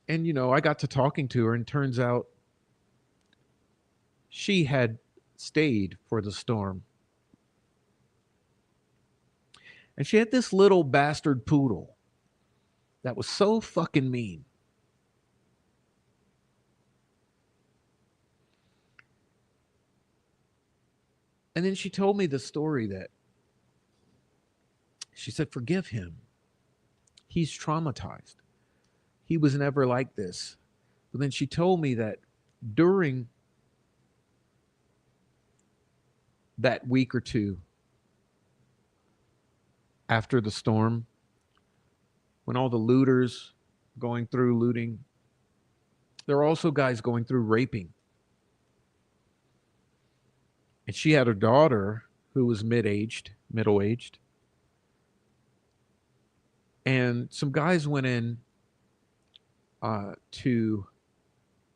And I got to talking to her, and turns out she had stayed for the storm. And she had this little bastard poodle that was so fucking mean. And then she told me the story that she said, forgive him. He's traumatized. He was never like this. But then she told me that during that week or two after the storm, when all the looters going through looting. There are also guys going through raping. And she had a daughter who was middle aged. And some guys went in to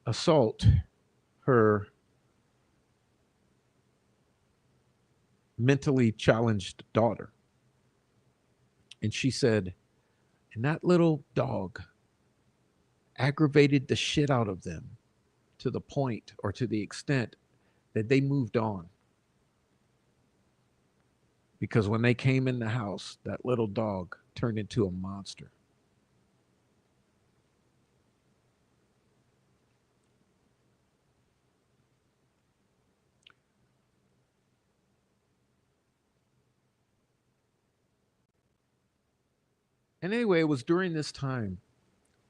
assault her mentally challenged daughter. And she said, and that little dog aggravated the shit out of them to the point or to the extent that they moved on. Because when they came in the house, that little dog turned into a monster. And anyway, it was during this time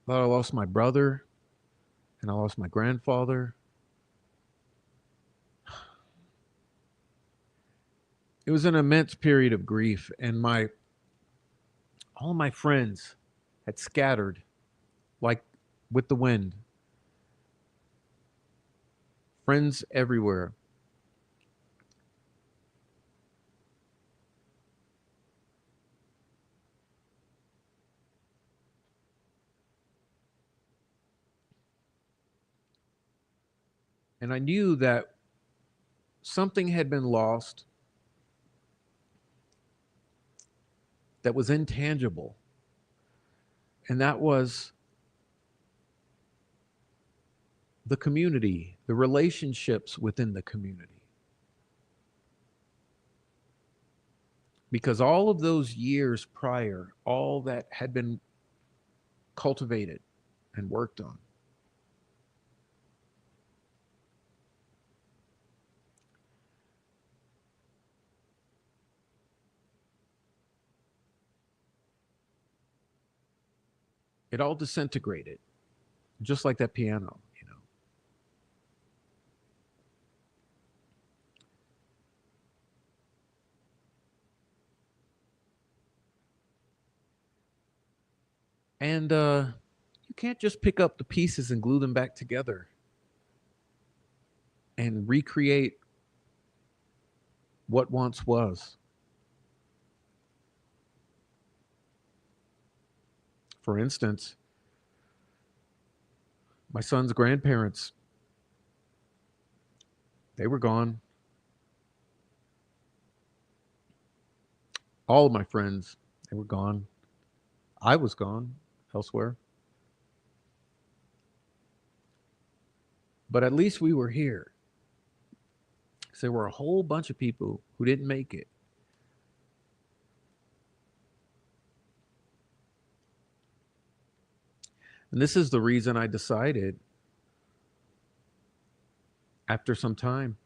that I lost my brother and I lost my grandfather. It was an immense period of grief, and all my friends had scattered like with the wind. Friends everywhere. And I knew that something had been lost that was intangible. And that was the community, the relationships within the community. Because all of those years prior, all that had been cultivated and worked on, it all disintegrated, just like that piano, you know. And you can't just pick up the pieces and glue them back together and recreate what once was. For instance, my son's grandparents, they were gone. All of my friends, they were gone. I was gone elsewhere. But at least we were here. Because there were a whole bunch of people who didn't make it. And this is the reason I decided after some time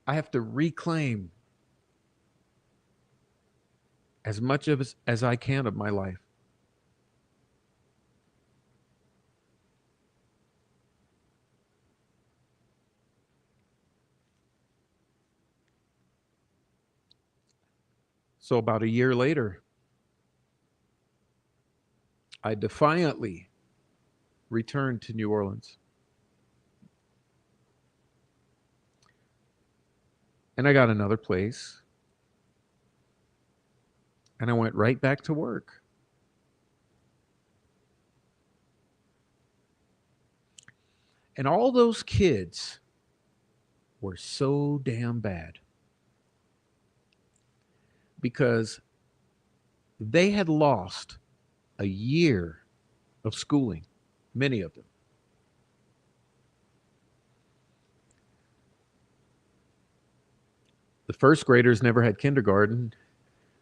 I have to reclaim as much of as I can of my life. So about a year later, I defiantly returned to New Orleans. And I got another place. And I went right back to work. And all those kids were so damn bad because they had lost a year of schooling, many of them. The first graders never had kindergarten,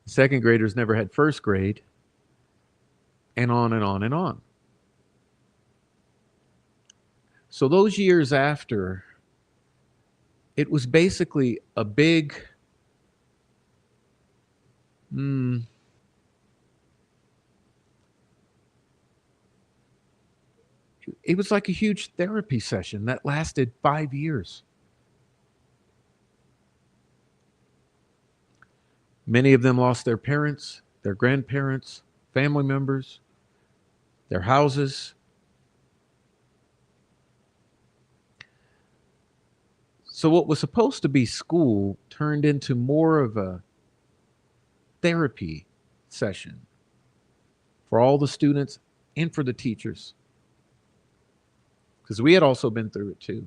the second graders never had first grade, and on and on and on. So those years after, it was basically a big it was like a huge therapy session that lasted 5 years. Many of them lost their parents, their grandparents, family members, their houses. So, what was supposed to be school turned into more of a therapy session for all the students and for the teachers, because we had also been through it too.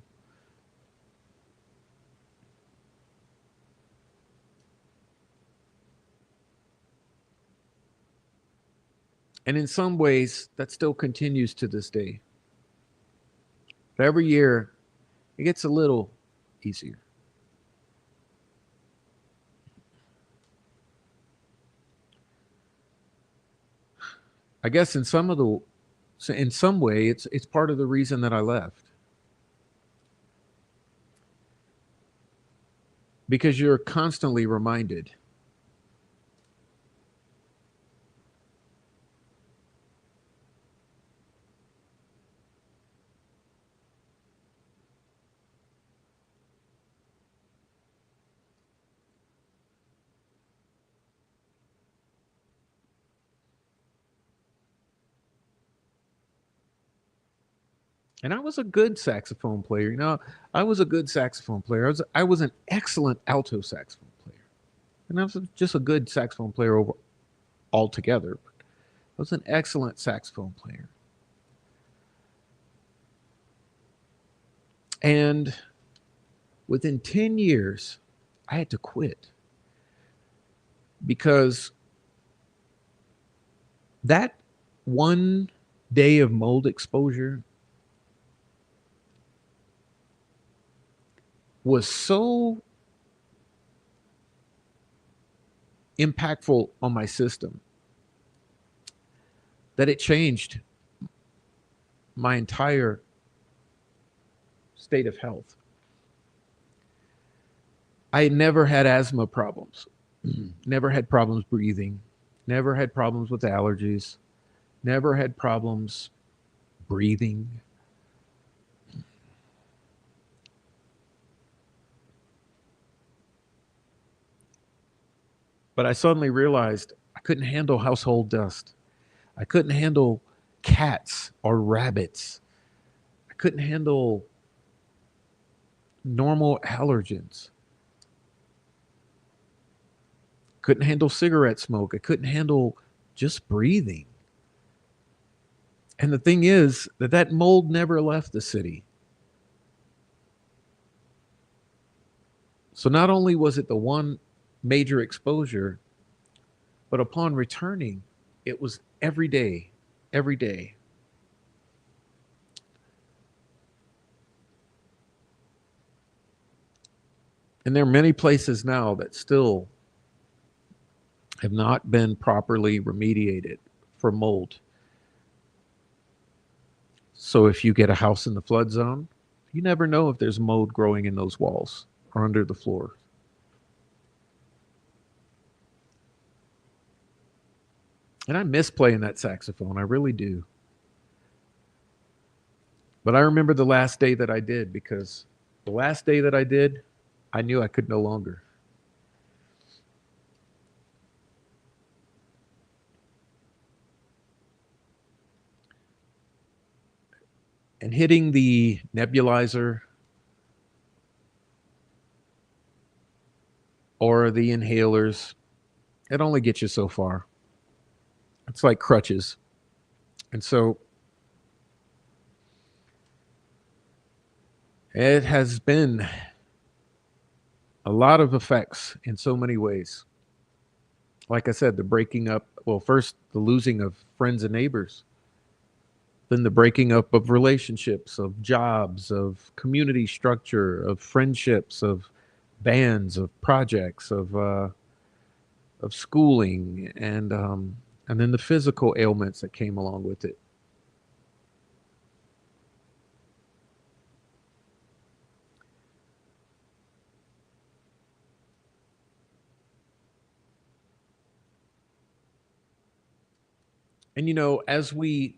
And in some ways, that still continues to this day. But every year, it gets a little easier. I guess in some way, it's part of the reason that I left, because you're constantly reminded. And I was a good saxophone player. I was a good saxophone player. I was an excellent alto saxophone player, and I was just a good saxophone player altogether. I was an excellent saxophone player, and within 10 years, I had to quit because that one day of mold exposure was so impactful on my system that it changed my entire state of health. I never had asthma problems, never had problems breathing, never had problems with allergies, never had problems breathing. But I suddenly realized I couldn't handle household dust. I couldn't handle cats or rabbits. I couldn't handle normal allergens. Couldn't handle cigarette smoke. I couldn't handle just breathing. And the thing is that mold never left the city. So not only was it the one major exposure, but upon returning, it was every day, every day. And there are many places now that still have not been properly remediated for mold. So if you get a house in the flood zone, you never know if there's mold growing in those walls or under the floor. And I miss playing that saxophone. I really do. But I remember the last day that I did, because the last day that I did, I knew I could no longer. And hitting the nebulizer or the inhalers, it only gets you so far. It's like crutches. And so it has been a lot of effects in so many ways. Like I said, the breaking up, well, first the losing of friends and neighbors, then the breaking up of relationships, of jobs, of community structure, of friendships, of bands, of projects, of schooling, and then the physical ailments that came along with it. And as we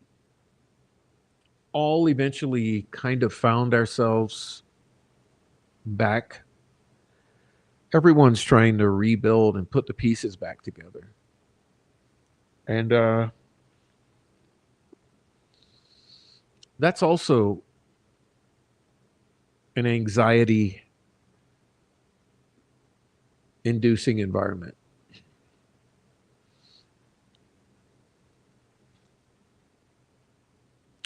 all eventually kind of found ourselves back everyone's trying to rebuild and put the pieces back together. And that's also an anxiety inducing environment.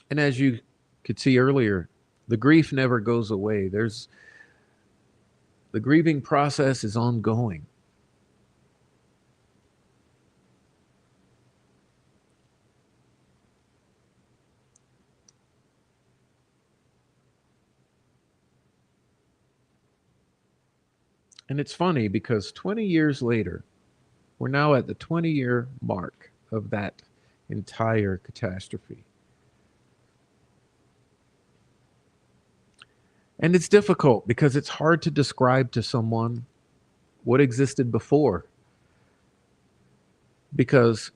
And as you could see earlier, the grief never goes away. There's the grieving process is ongoing. And it's funny because 20 years later, we're now at the 20-year mark of that entire catastrophe. And it's difficult because it's hard to describe to someone what existed before. Because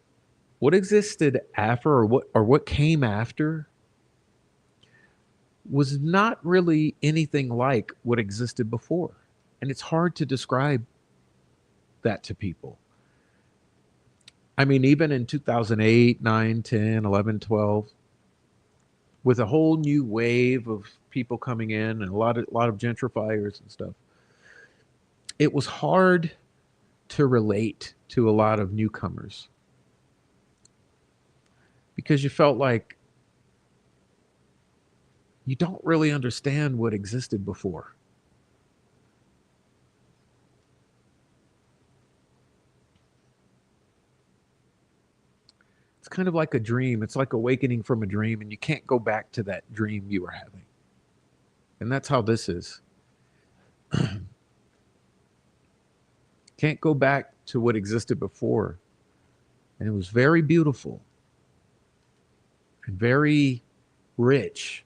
what existed after, or what came after, was not really anything like what existed before. And it's hard to describe that to people. I mean, even in 2008, 9, 10, 11, 12, with a whole new wave of people coming in and a lot of gentrifiers and stuff, it was hard to relate to a lot of newcomers because you felt like you don't really understand what existed before. It's kind of like a dream. It's like awakening from a dream, and you can't go back to that dream you were having. And that's how this is. Can't go back to what existed before. And it was very beautiful and very rich.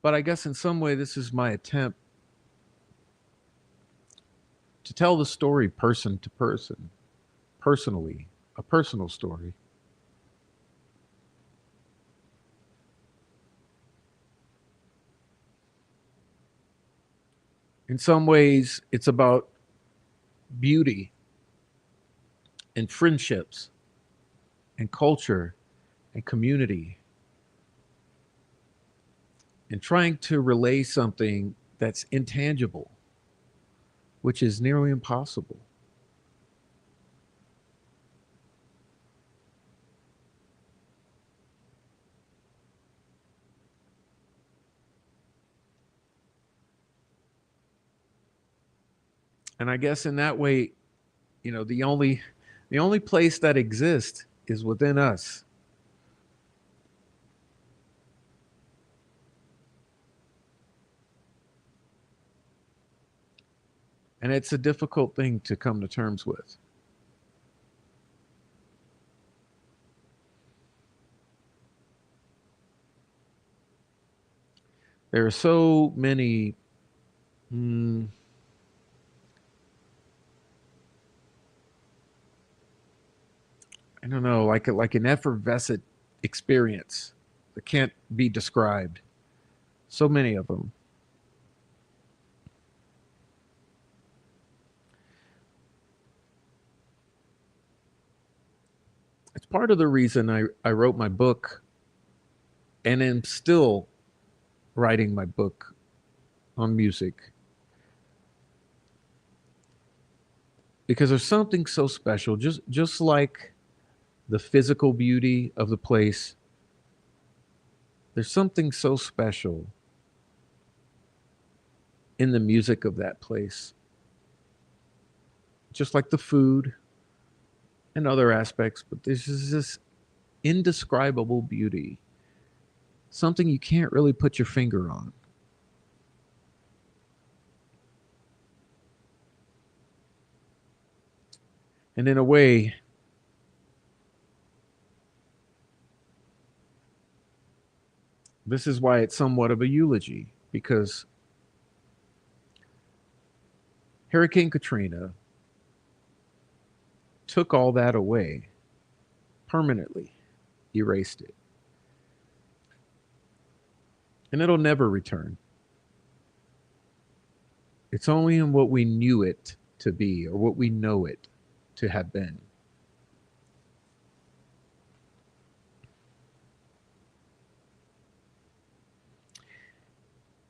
But I guess in some way, this is my attempt to tell the story person to person, personally, a personal story. In some ways, it's about beauty and friendships and culture and community and trying to relay something that's intangible, which is nearly impossible. And I guess in that way, the only place that exists is within us. And it's a difficult thing to come to terms with. There are so many, mm, I don't know, like an effervescent experience that can't be described. So many of them. It's part of the reason I wrote my book and am still writing my book on music because there's something so special, just like the physical beauty of the place. There's something so special in the music of that place, just like the food and other aspects. But there's just this indescribable beauty, something you can't really put your finger on. And in a way, this is why it's somewhat of a eulogy, because Hurricane Katrina took all that away, permanently erased it. And it'll never return. It's only in what we knew it to be or what we know it to have been.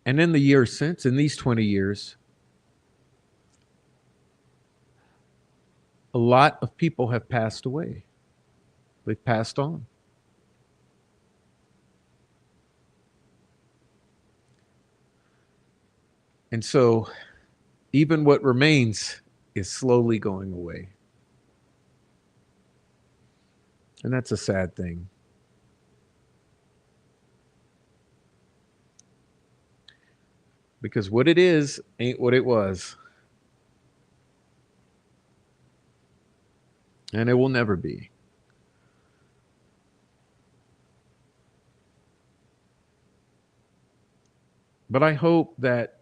And in the years since, in these 20 years, a lot of people have passed away. They've passed on. And so, even what remains is slowly going away. And that's a sad thing. Because what it is ain't what it was. And it will never be. But I hope that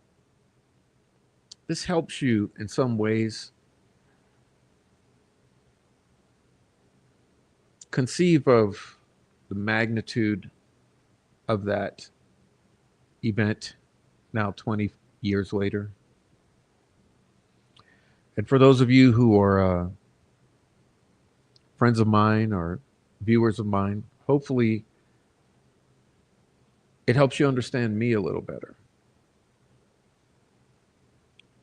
this helps you in some ways conceive of the magnitude of that event now 20 years later. And for those of you who are friends of mine or viewers of mine, hopefully it helps you understand me a little better.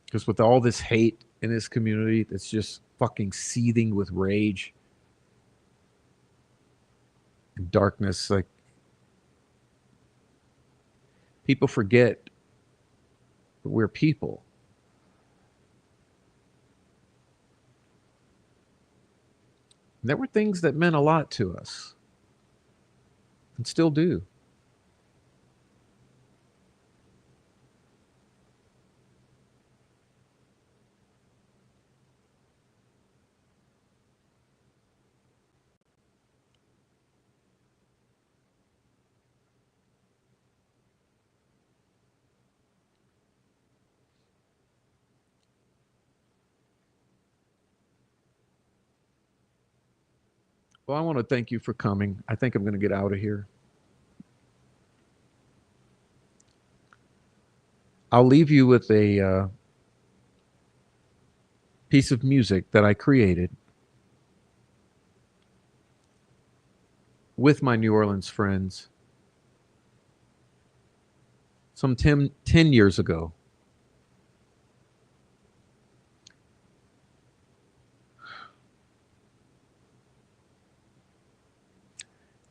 Because with all this hate in this community that's just fucking seething with rage and darkness, like, people forget that we're people. And there were things that meant a lot to us and still do. Well, I want to thank you for coming. I think I'm going to get out of here. I'll leave you with a piece of music that I created with my New Orleans friends some 10 years ago.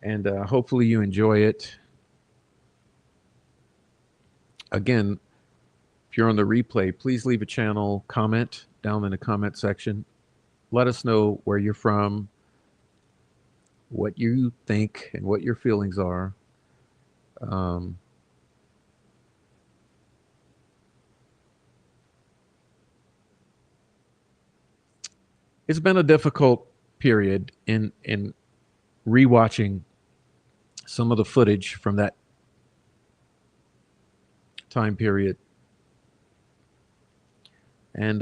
And hopefully you enjoy it. Again, if you're on the replay, please leave a channel comment down in the comment section. Let us know where you're from, what you think, and what your feelings are. Um, it's been a difficult period in rewatching some of the footage from that time period. And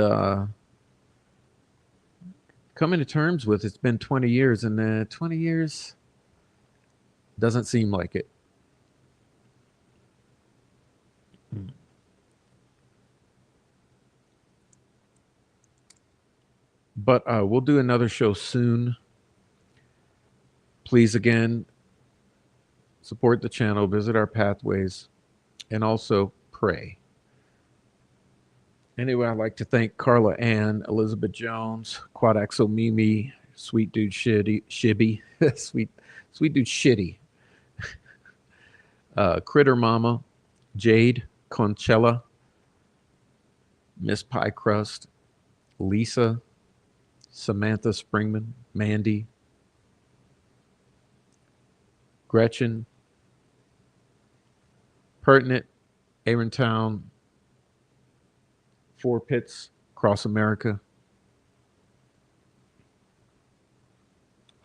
coming to terms with it's been 20 years, and 20 years doesn't seem like it. But we'll do another show soon. Please, again, support the channel, visit our pathways, and also pray. Anyway, I'd like to thank Carla Ann, Elizabeth Jones, Quadaxo Mimi, Sweet Dude Shibby, sweet Dude Shitty, Critter Mama, Jade, Conchella, Miss Pie Crust, Lisa, Samantha Springman, Mandy, Gretchen, Pertinent, Aarontown, Four Pits, Across America,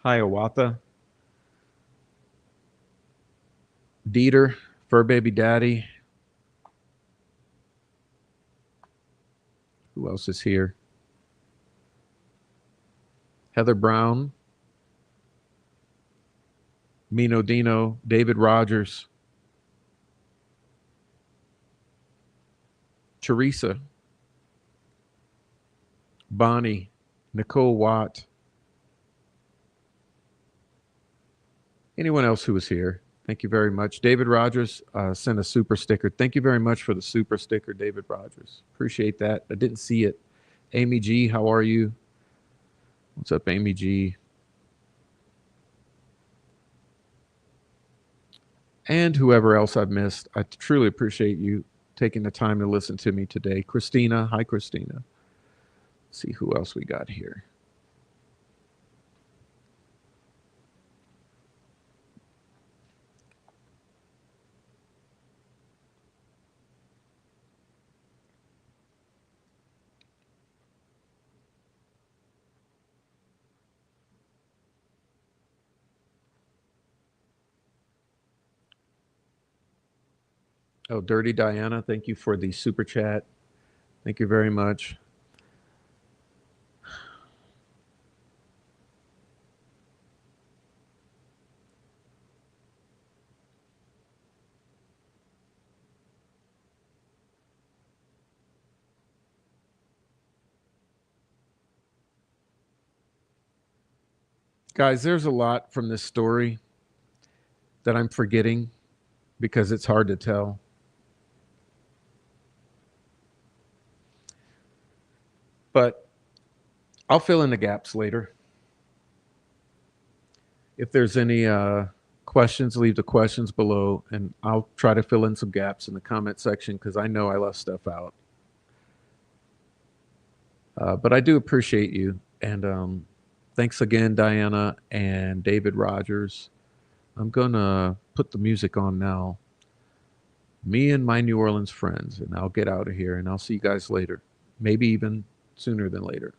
Hiawatha, Dieter, Fur Baby Daddy. Who else is here? Heather Brown, Mino Dino, David Rogers, Teresa, Bonnie, Nicole Watt. Anyone else who was here? Thank you very much. David Rogers sent a super sticker. Thank you very much for the super sticker, David Rogers. Appreciate that. I didn't see it. Amy G, how are you? What's up, Amy G? And whoever else I've missed, I truly appreciate you taking the time to listen to me today. Christina, hi, Christina. Let's see who else we got here. Oh, Dirty Diana, thank you for the super chat. Thank you very much. Guys, there's a lot from this story that I'm forgetting because it's hard to tell. But I'll fill in the gaps later. If there's any questions, leave the questions below, and I'll try to fill in some gaps in the comment section because I know I left stuff out. But I do appreciate you. And thanks again, Diana and David Rogers. I'm going to put the music on now. Me and my New Orleans friends, and I'll get out of here, and I'll see you guys later. Maybe even sooner than later.